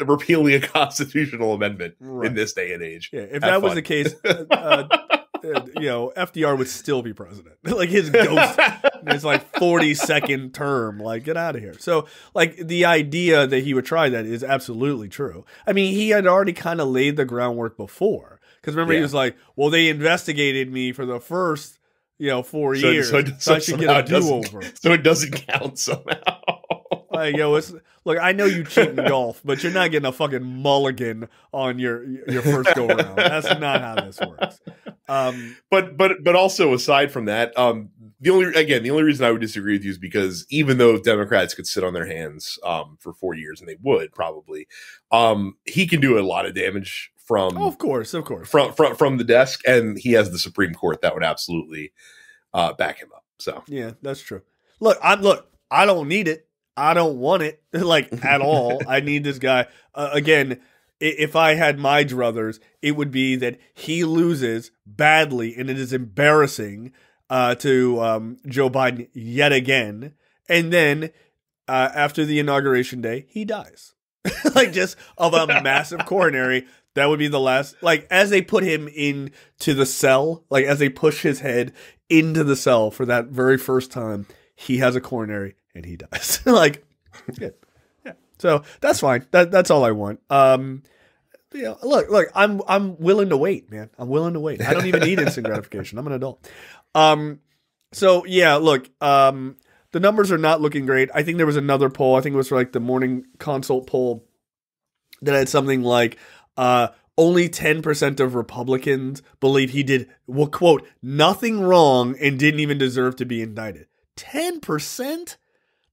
repealing a constitutional amendment in this day and age. Yeah, if that was the case, you know, FDR would still be president. Like, his ghost, his like 42nd term, like, get out of here. So, like, the idea that he would try that is absolutely true. I mean, he had already kind of laid the groundwork before. Because remember, he was like, well, they investigated me for the first, 4 years. So I should get a do-over. So it doesn't count somehow. Like, look, I know you cheat in golf, but you're not getting a fucking mulligan on your first go around. That's not how this works. But also aside from that, the only reason I would disagree with you is because even though Democrats could sit on their hands for 4 years, and they would probably, he can do a lot of damage from of course from the desk, and he has the Supreme Court that would absolutely back him up. So yeah, that's true. Look, I don't need it. I don't want it, like, at all. I need this guy. Again, if I had my druthers, it would be that he loses badly, and it is embarrassing to Joe Biden yet again. And then after the inauguration day, he dies. Like, just of a massive coronary. That would be the last, like, as they put him into the cell, like, as they push his head into the cell for that very first time, he has a coronary and he dies. Like, yeah. So that's fine. That's all I want. Look, I'm willing to wait, man. I'm willing to wait. I don't even need instant gratification. I'm an adult. So yeah, look, the numbers are not looking great. I think there was another poll. I think it was like the Morning Consult poll that had something like, only 10% of Republicans believe he did, well, quote, nothing wrong and didn't even deserve to be indicted. 10%?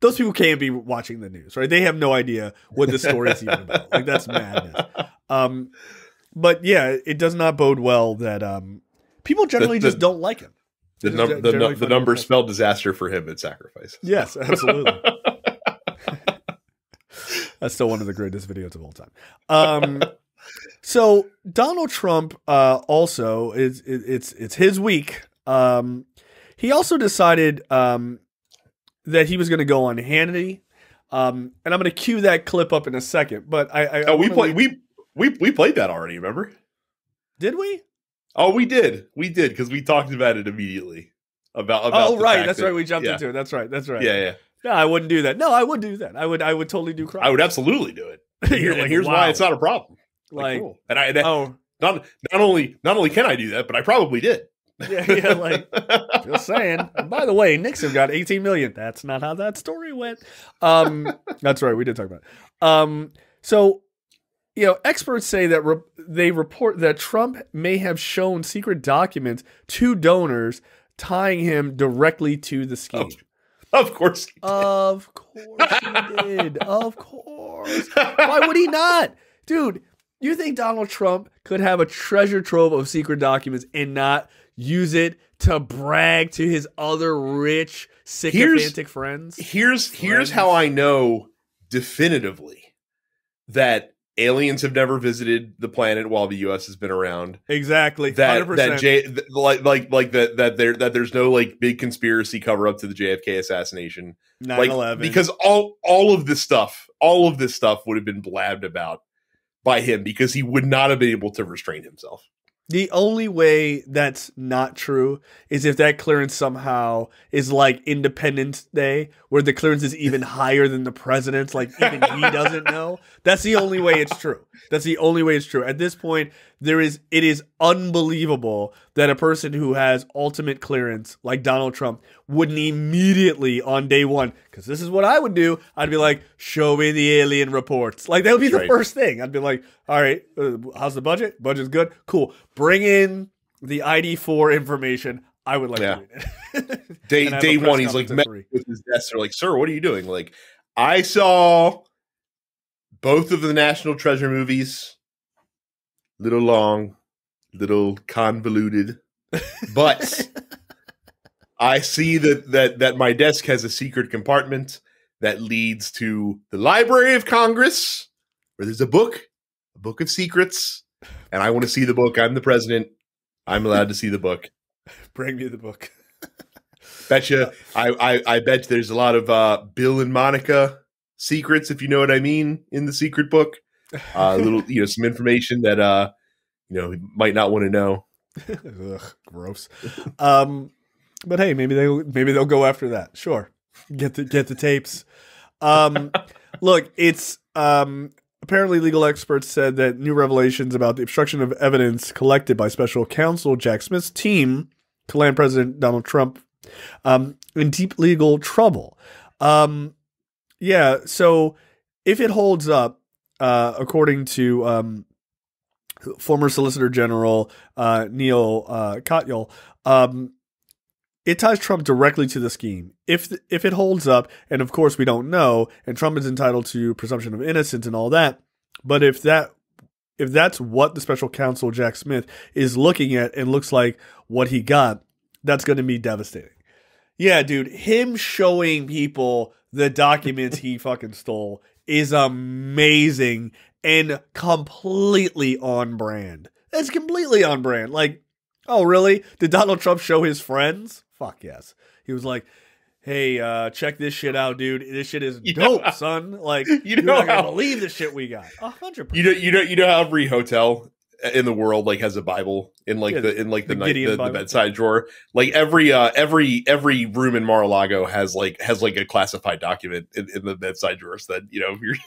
Those people can't be watching the news, right? They have no idea what the story is even about. Like, that's madness. But yeah, it does not bode well that people generally just don't like him. The numbers spell disaster for him and sacrifice. Yes, absolutely. That's still one of the greatest videos of all time. So Donald Trump also it's his week. He also decided that he was going to go on Hannity, and I'm going to cue that clip up in a second. But we played that already. Remember? Did we? Oh, we did because we talked about it immediately. About oh, right, that's right. We jumped into it. That's right. Yeah. No, I wouldn't do that. No, I would do that. I would totally do crime. I would absolutely do it. Here's why it's not a problem. Like, cool. Not only can I do that, but I probably did. Yeah, like, just saying. And by the way, Nixon got 18 million. That's not how that story went. That's right, we did talk about it. So experts say that they report that Trump may have shown secret documents to donors tying him directly to the scheme. Of course he did. Of course he did. Of course. Why would he not? Dude, you think Donald Trump could have a treasure trove of secret documents and not use it to brag to his other rich, sycophantic friends? Here's how I know definitively that aliens have never visited the planet while the U.S. has been around. Exactly. 100%. That there's no like big conspiracy cover up to the JFK assassination. 9/11. Because all of this stuff would have been blabbed about by him because he would not have been able to restrain himself. The only way that's not true is if that clearance somehow is like Independence Day, where the clearance is even higher than the president's, like even he doesn't know. That's the only way it's true. That's the only way it's true. At this point, it is unbelievable that a person who has ultimate clearance like Donald Trump wouldn't immediately on day one, because this is what I would do. I'd be like, show me the alien reports. Like that would be the first thing. I'd be like, all right, how's the budget? Budget's good. Cool. Bring in the ID4 information. I would like to read it. Day one, he's like met with his desk. They're like, sir, what are you doing? Like, I saw both of the National Treasure movies. Little long, little convoluted, but I see that my desk has a secret compartment that leads to the Library of Congress, where there's a book of secrets, and I want to see the book. I'm the president. I'm allowed to see the book. Bring me the book. Betcha. I bet there's a lot of Bill and Monica secrets, if you know what I mean, in the secret book. Little, some information that you might not want to know. Ugh, gross. But hey, maybe they'll go after that. Sure, get the tapes. Look, it's apparently legal experts said that new revelations about the obstruction of evidence collected by special counsel Jack Smith's team to land President Donald Trump in deep legal trouble. Yeah, so if it holds up, according to former Solicitor General Neil Katyal, it ties Trump directly to the scheme. If it holds up, and of course we don't know, and Trump is entitled to presumption of innocence and all that, but if that's what the special counsel Jack Smith is looking at and looks like what he got, that's going to be devastating. Yeah, dude, him showing people the documents he fucking stole is amazing and completely on brand. It's completely on brand. Like, oh, really? Did Donald Trump show his friends? Fuck yes. He was like, hey, check this shit out, dude. This shit is dope, son. Like, you're not going to believe the shit we got. 100%. You know how every hotel in the world like has a Bible in the bedside drawer. Like every room in Mar-a-Lago has a classified document in the bedside drawer. So that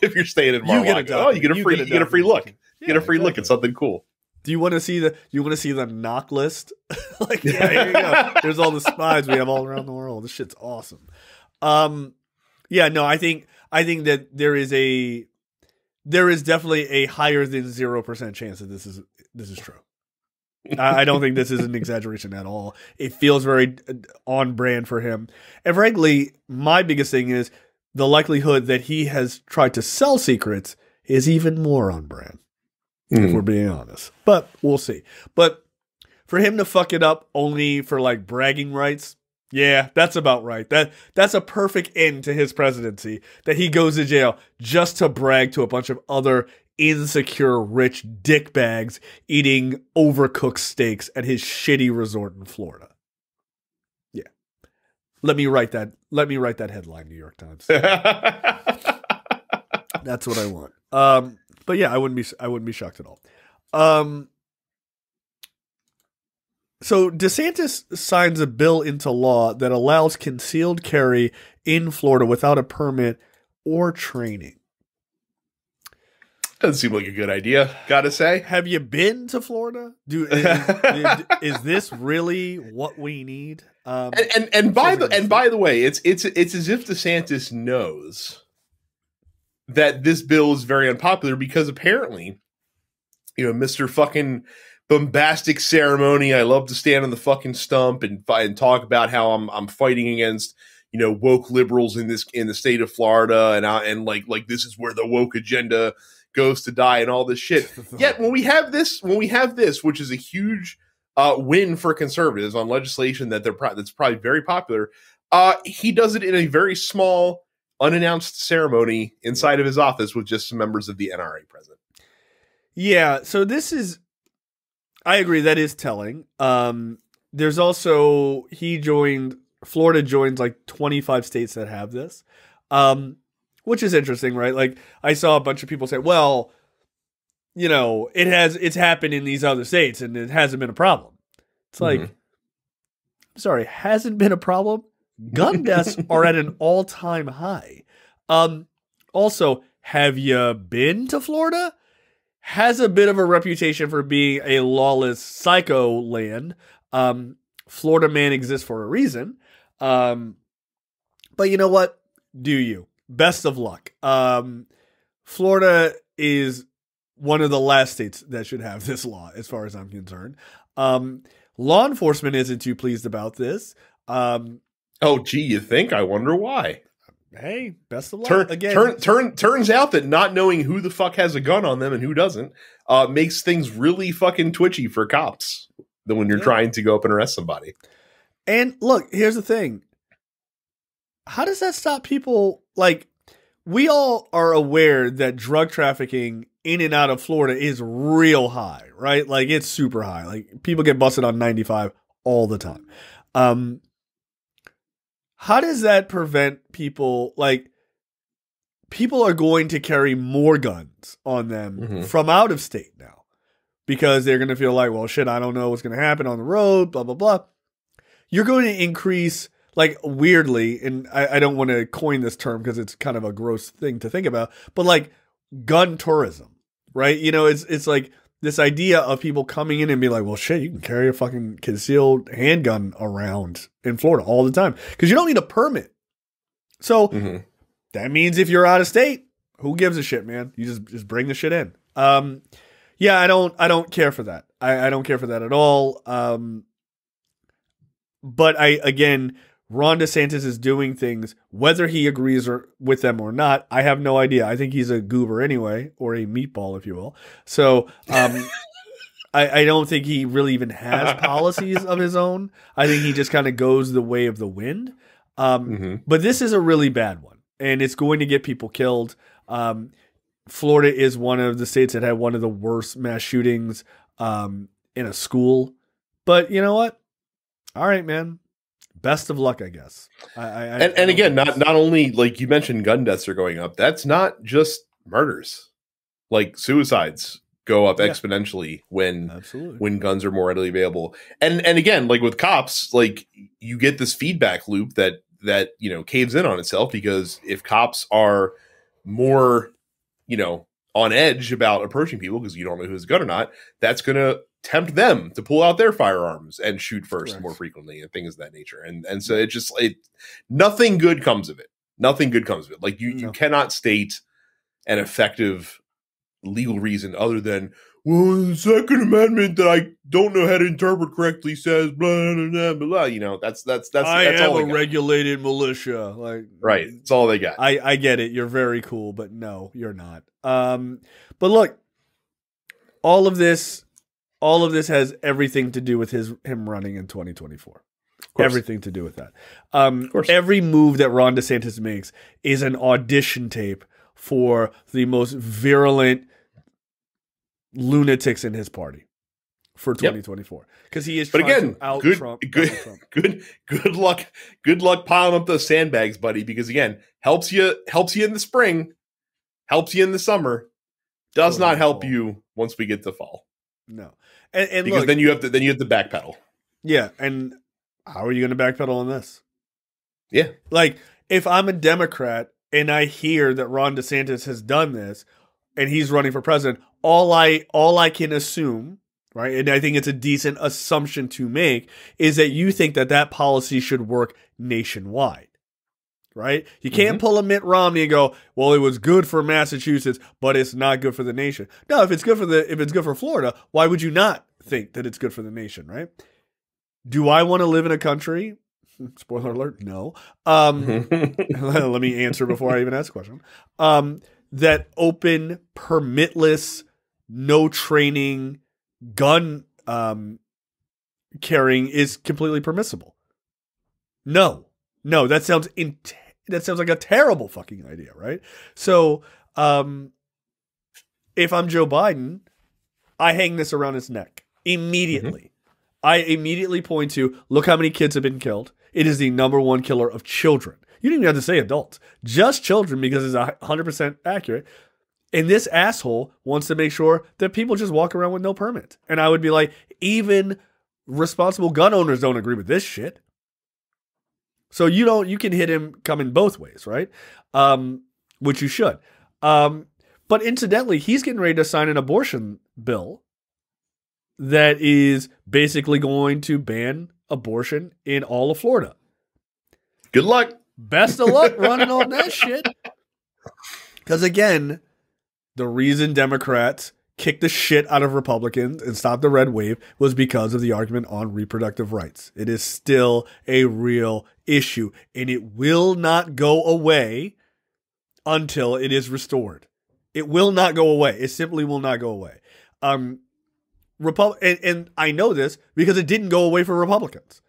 if you're staying in Mar-a-Lago, you get a free look. You get a free look at something cool. Do you want to see the knock list? Like, yeah, here you go. There's all the spies we have all around the world. This shit's awesome. Yeah, no, I think that there is definitely a higher than 0% chance that this is true. I don't think this is an exaggeration at all. It feels very on brand for him. And frankly, my biggest thing is the likelihood that he has tried to sell secrets is even more on brand, if we're being honest. But we'll see. But for him to fuck it up only for like bragging rights, yeah, that's about right. That's a perfect end to his presidency, that he goes to jail just to brag to a bunch of other insecure rich dickbags eating overcooked steaks at his shitty resort in Florida. Yeah. Let me write that headline, New York Times. That's what I want. But yeah, I wouldn't be shocked at all. So DeSantis signs a bill into law that allows concealed carry in Florida without a permit or training. Doesn't seem like a good idea, gotta say. Have you been to Florida? Dude, is this really what we need? And by the way, it's as if DeSantis knows that this bill is very unpopular because apparently, Mr. fucking bombastic ceremony. I love to stand on the fucking stump and talk about how I'm fighting against, woke liberals in the state of Florida, and like this is where the woke agenda goes to die and all this shit. Yet when we have this, which is a huge win for conservatives on legislation that's probably very popular, he does it in a very small, unannounced ceremony inside of his office with just some members of the NRA present. Yeah, so I agree, that is telling. There's also, Florida joins like 25 states that have this, which is interesting, right? Like, I saw a bunch of people say, well, it's happened in these other states and it hasn't been a problem. It's like, I'm sorry, hasn't been a problem? Gun deaths are at an all-time high. Also, have you been to Florida? Has a bit of a reputation for being a lawless psycho land. Florida man exists for a reason. But you know what? Do you? Best of luck. Florida is one of the last states that should have this law, as far as I'm concerned. Law enforcement isn't too pleased about this. Oh, gee, you think? I wonder why. Hey, best of luck. Turns out that not knowing who the fuck has a gun on them and who doesn't makes things really fucking twitchy for cops when you're trying to go up and arrest somebody. And look, here's the thing. How does that stop people? Like, we all are aware that drug trafficking in and out of Florida is real high, right? Like, it's super high. Like, people get busted on 95 all the time. How does that prevent people? Like, people are going to carry more guns on them from out of state now because they're going to feel like, well, shit, I don't know what's going to happen on the road, blah, blah, blah. You're going to increase, like, weirdly, and I don't want to coin this term because it's kind of a gross thing to think about, but like gun tourism, right? It's like this idea of people coming in and be like, well, shit, you can carry a fucking concealed handgun around in Florida all the time because you don't need a permit. So that means if you're out of state, who gives a shit, man? You just bring the shit in. Yeah, I don't care for that. I don't care for that at all. But again, Ron DeSantis is doing things, whether he agrees with them or not, I have no idea. I think he's a goober anyway, or a meatball, if you will. So I don't think he really even has policies of his own. I think he just kind of goes the way of the wind. But this is a really bad one, and it's going to get people killed. Florida is one of the states that had one of the worst mass shootings in a school. But you know what? All right, man. Best of luck, I guess. And again, not only, like you mentioned, gun deaths are going up. That's not just murders. Like, suicides go up exponentially when guns are more readily available. And again, like with cops, like you get this feedback loop that caves in on itself, because if cops are more, on edge about approaching people because you don't know who has a gun or not, that's going to tempt them to pull out their firearms and shoot first more frequently and things of that nature. And so nothing good comes of it. Nothing good comes of it. Like you cannot state an effective legal reason other than, well, the Second Amendment that I don't know how to interpret correctly says blah blah blah blah. That's I that's have all a regulated militia. Like, right. That's all they got. I get it. You're very cool, but no, you're not. But look, all of this has everything to do with him running in 2024. Everything to do with that. Of course. Every move that Ron DeSantis makes is an audition tape for the most virulent lunatics in his party for 2024. Because he is trying to out Trump. Good luck piling up those sandbags, buddy. Because again, helps you in the spring, helps you in the summer, does not help you once we get to fall. No. And because look, then you have to backpedal. Yeah, and how are you going to backpedal on this? Yeah. Like, if I'm a Democrat and I hear that Ron DeSantis has done this and he's running for president, all I can assume, right, and I think it's a decent assumption to make, is that you think that policy should work nationwide. right? You can't pull a Mitt Romney and go, well, it was good for Massachusetts, but it's not good for the nation. No, if it's good for Florida, why would you not think that it's good for the nation, right? Do I want to live in a country? Spoiler alert, no. Let me answer before I even ask a question. That open, permitless, no training gun carrying is completely permissible. No, that sounds like a terrible fucking idea, right? So, if I'm Joe Biden, I hang this around his neck immediately. I immediately point to, look how many kids have been killed. It is the number one killer of children. You don't even have to say adults, just children, because it's 100% accurate. And this asshole wants to make sure that people just walk around with no permit. And I would be like, even responsible gun owners don't agree with this shit. So you can hit him coming both ways, right? Which you should. But incidentally, he's getting ready to sign an abortion bill that is basically going to ban abortion in all of Florida. Good luck. Best of luck running on that shit. Because again, the reason Democrats kicked the shit out of Republicans and stopped the red wave was because of the argument on reproductive rights. It is still a real issue, and it will not go away until it is restored. It will not go away. It simply will not go away. And I know this because it didn't go away for Republicans.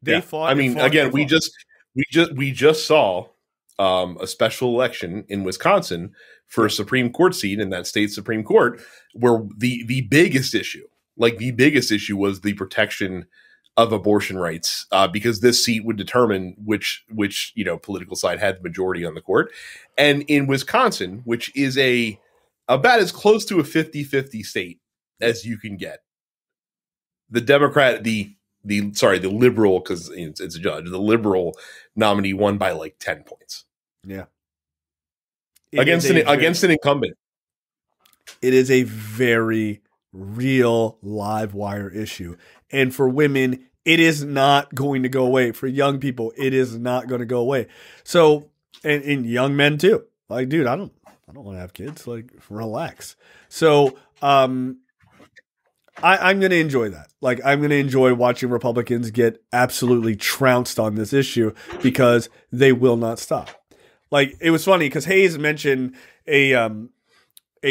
They fought. I mean, again, we just saw a special election in Wisconsin for a Supreme Court seat in that state Supreme Court, where the biggest issue was the protection of abortion rights, because this seat would determine which political side had the majority on the court. And in Wisconsin, which is about as close to a 50-50 state as you can get, the liberal, because it's a judge, the liberal nominee won by like 10 points. Yeah. Against an incumbent. It is a very real live wire issue. And for women, it is not going to go away. For young people, it is not going to go away. So, and young men too. Like, dude, I don't want to have kids. Like, relax. So, I'm going to enjoy that. Like, I'm going to enjoy watching Republicans get absolutely trounced on this issue because they will not stop. Like, it was funny because Hayes mentioned a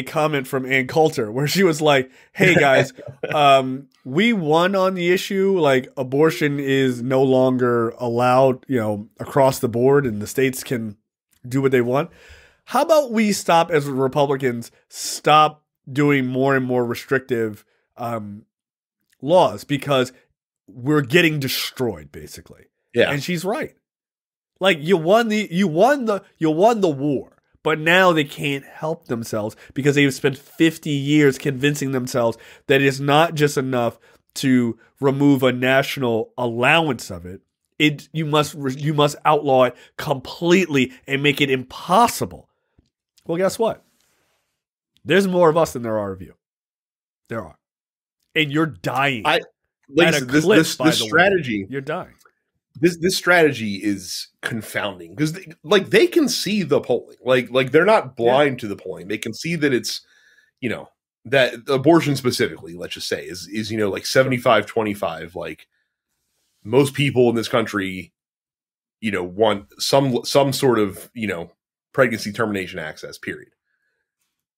comment from Ann Coulter where she was like, hey guys, we won on the issue. Like, abortion is no longer allowed, across the board, and the states can do what they want. How about we stop, as Republicans, stop doing more and more restrictive laws, because we're getting destroyed, basically. Yeah. And she's right. Like, you won the war, but now they can't help themselves because they've spent 50 years convincing themselves that it's not just enough to remove a national allowance of it. You must outlaw it completely and make it impossible. Well, guess what? There's more of us than there are of you. There are. And you're dying. This strategy. You're dying. This strategy is confounding because they can see the polling. Like they're not blind to the polling. They can see that it's, that abortion specifically, let's just say, is like 75-25. Like, most people in this country, want some sort of, pregnancy termination access, period.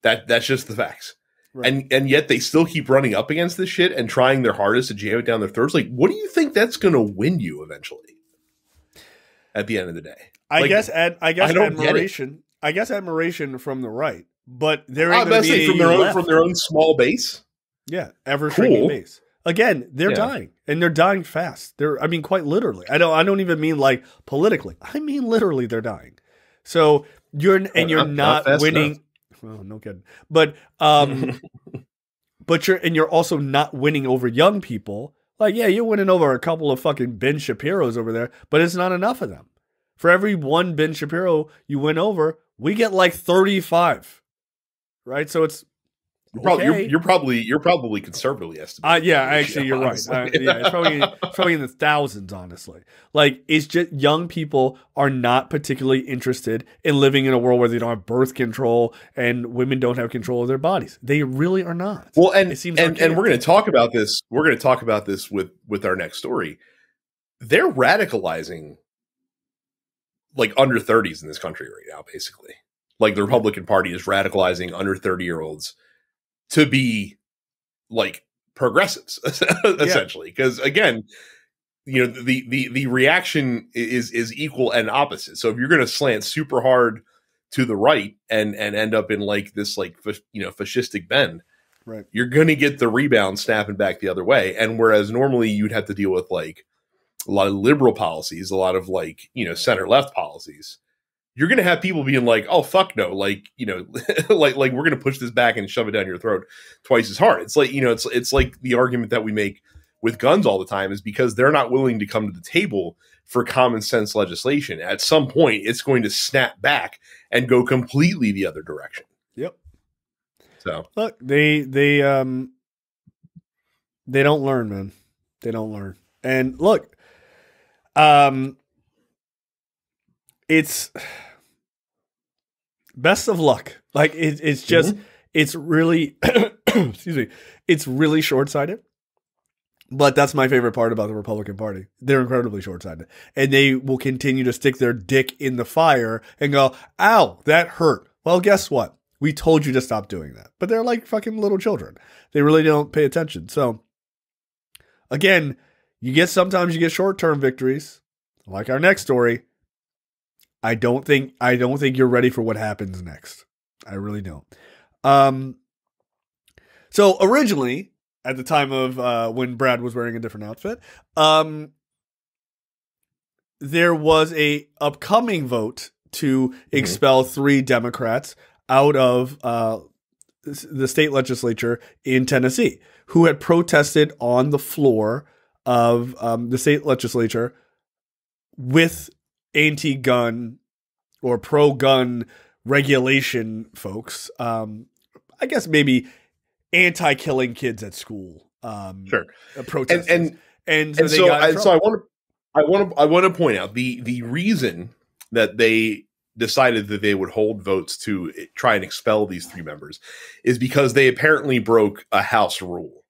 That's just the facts. Right. And yet they still keep running up against this shit and trying their hardest to jam it down their throats. Like, what do you think that's going to win you eventually? At the end of the day, I guess admiration. I guess admiration from the right, but they're from their own small base. Yeah, ever shrinking base. Again, they're dying, and they're dying fast. Quite literally. I don't even mean like politically. I mean literally, they're dying. So you're not winning. Enough. Well, no kidding. But you're also not winning over young people. Like, yeah, you're winning over a couple of fucking Ben Shapiros over there, but it's not enough of them. For every one Ben Shapiro you win over, we get like 35. Right? So it's You're probably conservatively estimated. Yeah, actually, you're right. Yeah, it's probably in the thousands, honestly. Like, it's just young people are not particularly interested in living in a world where they don't have birth control and women don't have control of their bodies. They really are not. Well, and we're going to talk about this. We're going to talk about this with our next story. They're radicalizing like under 30s in this country right now, basically. Like, the Republican Party is radicalizing under 30-year-olds to be like progressives, essentially. Because again, you know, the reaction is equal and opposite. So if you're going to slant super hard to the right and end up in like this, like, fascistic bend, right, you're going to get the rebound snapping back the other way. And whereas normally you'd have to deal with like a lot of liberal policies, a lot of like, center left policies, you're going to have people being like, oh, fuck no. Like, like we're going to push this back and shove it down your throat twice as hard. It's like, it's like the argument that we make with guns all the time is because they're not willing to come to the table for common sense legislation. At some point, it's going to snap back and go completely the other direction. Yep. So look, they don't learn, man. They don't learn. And look, it's best of luck. Like, it's just, it's really, excuse me, it's really short-sighted. But that's my favorite part about the Republican Party. They're incredibly short-sighted. And they will continue to stick their dick in the fire and go, ow, that hurt. Well, guess what? We told you to stop doing that. But they're like fucking little children. They really don't pay attention. So, again, sometimes you get short-term victories. Like our next story. I don't think you're ready for what happens next. I really don't. So originally, at the time of when Brad was wearing a different outfit, there was a upcoming vote to expel 3 Democrats out of the state legislature in Tennessee who had protested on the floor of the state legislature with anti-gun or pro-gun regulation folks. I guess maybe anti-killing kids at school. Sure. Protesters. And so I want to point out the reason that they decided that they would hold votes to try and expel these 3 members is because they apparently broke a House rule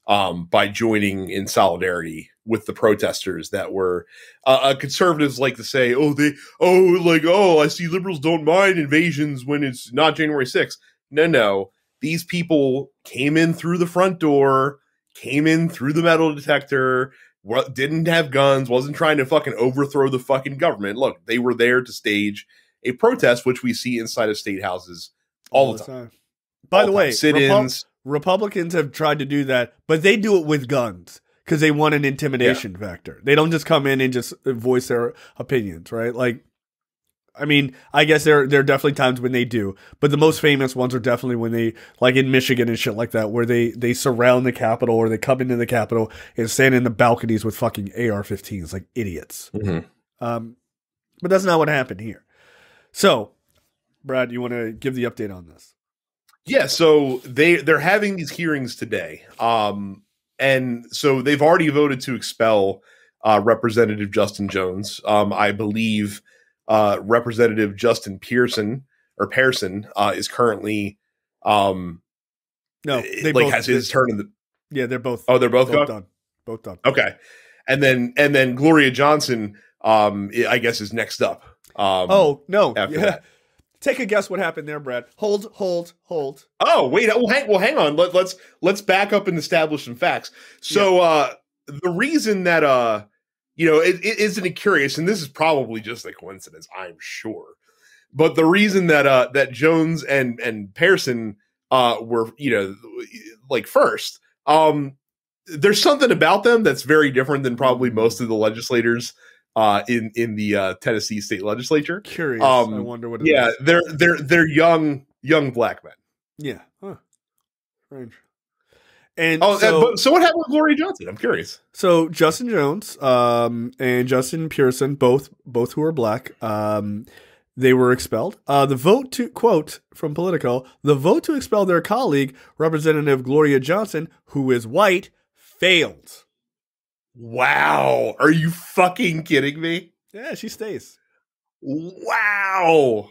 by joining in solidarity with the protesters that were conservatives like to say, I see liberals don't mind invasions when it's not January 6th. No. These people came in through the front door, came in through the metal detector, didn't have guns, wasn't trying to fucking overthrow the fucking government. Look, they were there to stage a protest, which we see inside of state houses all the time. By the way, sit-ins. Republicans have tried to do that, but they do it with guns because they want an intimidation factor. They don't just come in and just voice their opinions, right? Like, I mean, I guess there are definitely times when they do, but the most famous ones are definitely when they, like in Michigan and shit like that, where they surround the Capitol or they come into the Capitol and stand in the balconies with fucking AR-15s like idiots. But that's not what happened here. So, Brad, you want to give the update on this? Yeah, so they're having these hearings today. And so they've already voted to expel Representative Justin Jones. I believe Representative Justin Pearson is currently has his turn in the. Yeah, they're both. Oh, they're both done. Both done. Okay, and then Gloria Johnson, I guess, is next up. Oh no! After that. Take a guess what happened there, Brad. Hold. Oh, wait. Hang on. Let's back up and establish some facts. So the reason that it isn't curious, and this is probably just a coincidence, I'm sure. But the reason that Jones and Pearson were first, there's something about them that's very different than probably most of the legislators in the Tennessee state legislature. Curious. I wonder what it is. Yeah, they're young black men. Yeah. Huh. Strange. And so what happened with Gloria Johnson? I'm curious. So Justin Jones and Justin Pearson, both who are black, they were expelled. The vote to, quote from Politico, the vote to expel their colleague, Representative Gloria Johnson, who is white, failed. Wow. Are you fucking kidding me? Yeah, she stays. Wow.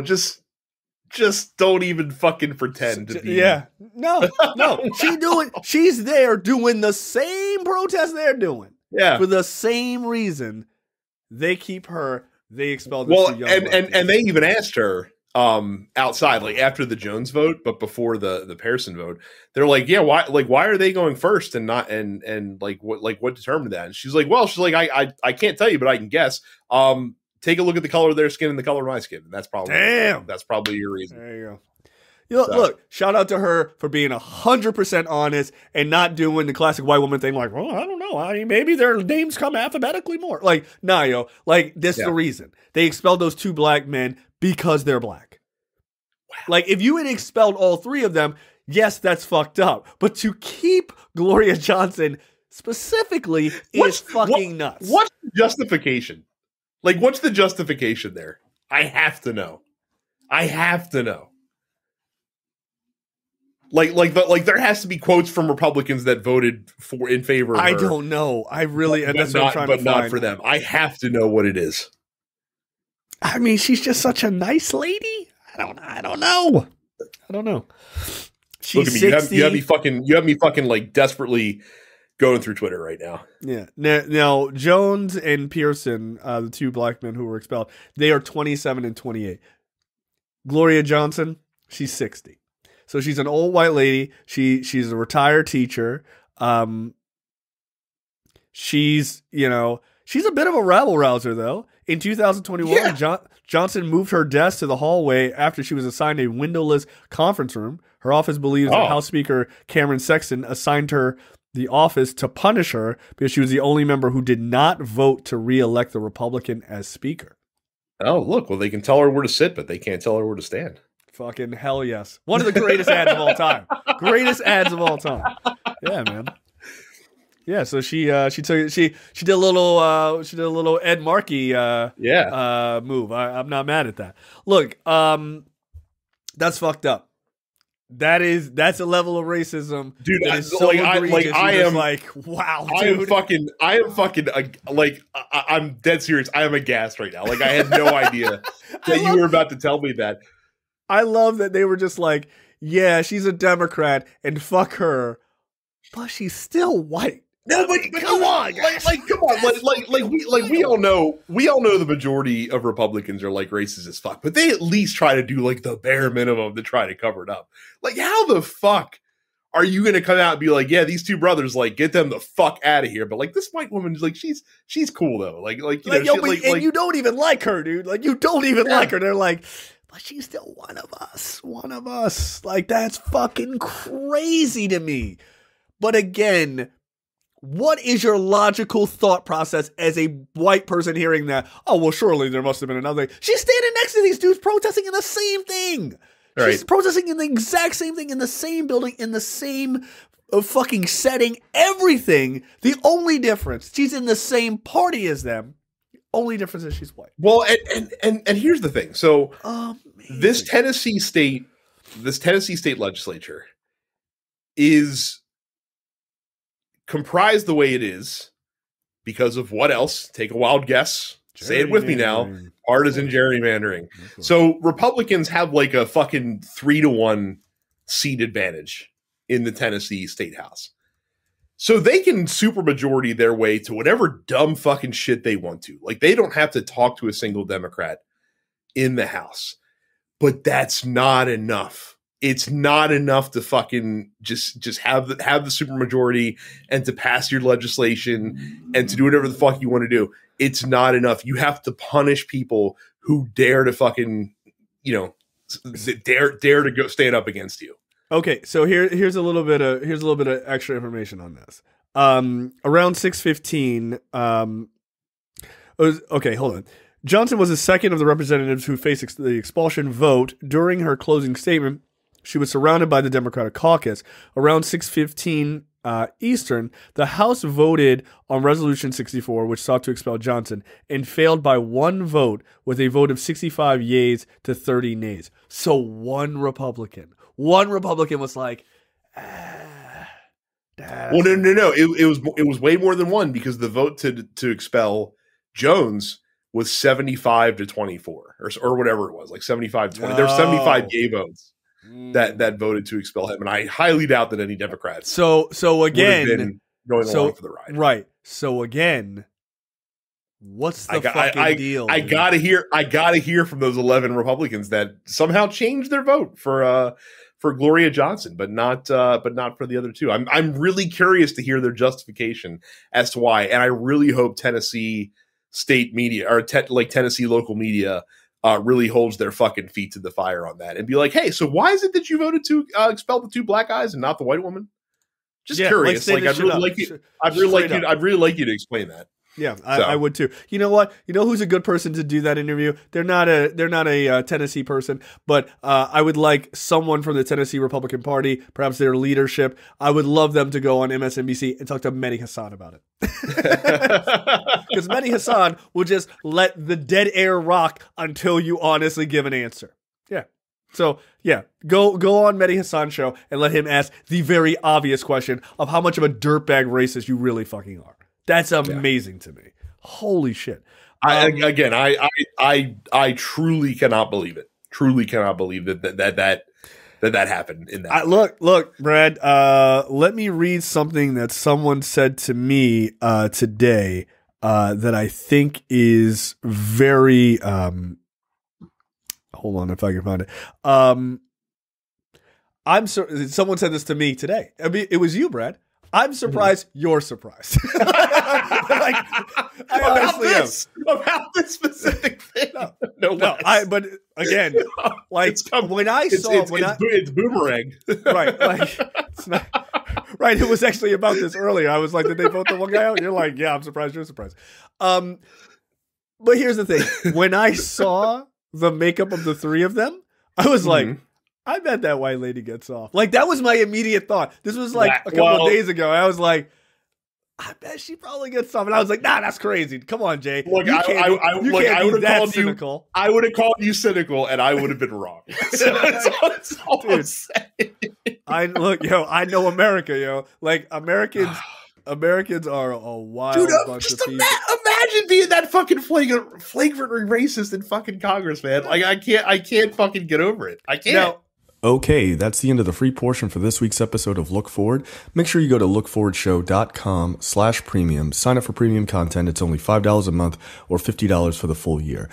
Just don't even fucking pretend to be. Yeah. No. She's there doing the same protest they're doing. Yeah. For the same reason. They keep her. They expelled this young and they even asked her outside, like after the Jones vote, but before the Pearson vote. They're like, yeah, why are they going first and not and what determined that? And she's like, I can't tell you, but I can guess. Take a look at the color of their skin and the color of my skin. That's probably your reason. There you go. Look, shout out to her for being 100% honest and not doing the classic white woman thing like, well, I don't know. I mean, maybe their names come alphabetically more. Like, nah, yo. Like, this is the reason. They expelled those 2 black men because they're black. Wow. Like, if you had expelled all 3 of them, yes, that's fucked up. But to keep Gloria Johnson specifically is fucking nuts. What's the justification? Like, what's the justification there? I have to know. Like there has to be quotes from Republicans that voted in favor of her. I don't know. I really, and that's what I'm trying to find. But not for them. I have to know what it is. I mean, she's just such a nice lady. I don't know. She's Look at me. 60. You have me fucking like desperately going through Twitter right now. Yeah. Now Jones and Pearson, the 2 black men who were expelled, they are 27 and 28. Gloria Johnson, she's 60. So she's an old white lady. She's a retired teacher. She's a bit of a rabble rouser though. In 2021, Johnson moved her desk to the hallway after she was assigned a windowless conference room. Her office believes that House Speaker Cameron Sexton assigned her the office to punish her because she was the only member who did not vote to re-elect the Republican as Speaker. Oh, look. Well, they can tell her where to sit, but they can't tell her where to stand. Fucking hell yes. One of the greatest ads of all time. Yeah, man. Yeah, so she did a little Ed Markey move. I'm not mad at that. Look, that's fucked up. That's a level of racism, dude. That is so egregious. Wow, dude. I'm dead serious. I am aghast right now. Like, I had no idea that you were about to tell me that. I love that they were just like, yeah, she's a Democrat and fuck her, but she's still white. No, but come on, come on, we all know the majority of Republicans are like racist as fuck, but they at least try to do like the bare minimum to try to cover it up. Like, how the fuck are you going to come out and be like, yeah, these 2 brothers, like, get them the fuck out of here? But like, this white woman, like, she's cool though. And you don't even like her, dude. Like, you don't even like her. They're like, but she's still one of us. Like, that's fucking crazy to me. But again, what is your logical thought process as a white person hearing that? Oh, well, surely there must have been another thing. She's standing next to these dudes protesting in the same thing. Right. She's protesting in the exact same thing, in the same building, in the same fucking setting, everything. The only difference, she's in the same party as them. Only difference is she's white. Well, and here's the thing. So this Tennessee state legislature is comprised the way it is because of what else? Take a wild guess. Say it with me now. Partisan gerrymandering. So Republicans have like a fucking 3-1 seat advantage in the Tennessee State House. So they can supermajority their way to whatever dumb fucking shit they want to. Like, they don't have to talk to a single Democrat in the House. But that's not enough. It's not enough to fucking just have the supermajority and to pass your legislation and to do whatever the fuck you want to do. It's not enough. You have to punish people who dare to fucking, dare to go stand up against you. Okay, so here's a little bit of extra information on this. Around 6:15, hold on. Johnson was the second of the representatives who faced the expulsion vote. During her closing statement, she was surrounded by the Democratic caucus. Around 6:15, Eastern, the House voted on Resolution 64, which sought to expel Johnson, and failed by one vote with a vote of 65 yeas to 30 nays. So one Republican was like, well, no. It was way more than one, because the vote to expel Jones was 75 to 24 or whatever it was, like 75 20. There's 75 gay votes that voted to expel him, and I highly doubt that any Democrats so again been going along for the ride. Right. So again, what's the fucking deal? I gotta hear from those 11 Republicans that somehow changed their vote for Gloria Johnson, but not for the other two. I'm really curious to hear their justification as to why, and I really hope Tennessee state media or Tennessee local media really holds their fucking feet to the fire on that and be like, hey, so why is it that you voted to expel the two black guys and not the white woman? Just curious. I'd really like you to explain that. Yeah, I would too. You know what? You know who's a good person to do that interview? They're not a Tennessee person, but I would like someone from the Tennessee Republican Party, perhaps their leadership. I would love them to go on MSNBC and talk to Mehdi Hasan about it, because Mehdi Hasan will just let the dead air rock until you honestly give an answer. Yeah. So yeah, go on Mehdi Hasan's show and let him ask the very obvious question of how much of a dirtbag racist you really fucking are. That's amazing to me. Holy shit. I truly cannot believe it. Truly cannot believe that happened in that. Look, Brad, let me read something that someone said to me today that I think is very hold on if I can find it. Someone said this to me today. I mean, it was you, Brad. I'm surprised you're surprised. Like, about this specific thing. But again, like when I saw it's boomerang. Right, like it's not right. It was actually about this earlier. I was like, did they vote the one guy out? You're like, yeah, I'm surprised you're surprised. But here's the thing. When I saw the makeup of the three of them, I was like, I bet that white lady gets off. Like, that was my immediate thought. This was like a couple of days ago. I was like, I bet she probably gets off. And I was like, nah, that's crazy. Come on, Jay. Look, I would have called you cynical, and I would have been wrong. That's all I'm saying. I know America, yo. Like, Americans are a wild bunch of people. Imagine being that fucking flagrantly racist in fucking Congress, man. Like, I can't fucking get over it. I can't. Now, Okay, that's the end of the free portion for this week's episode of Look Forward. Make sure you go to lookforwardshow.com/premium. Sign up for premium content. It's only $5 a month or $50 for the full year.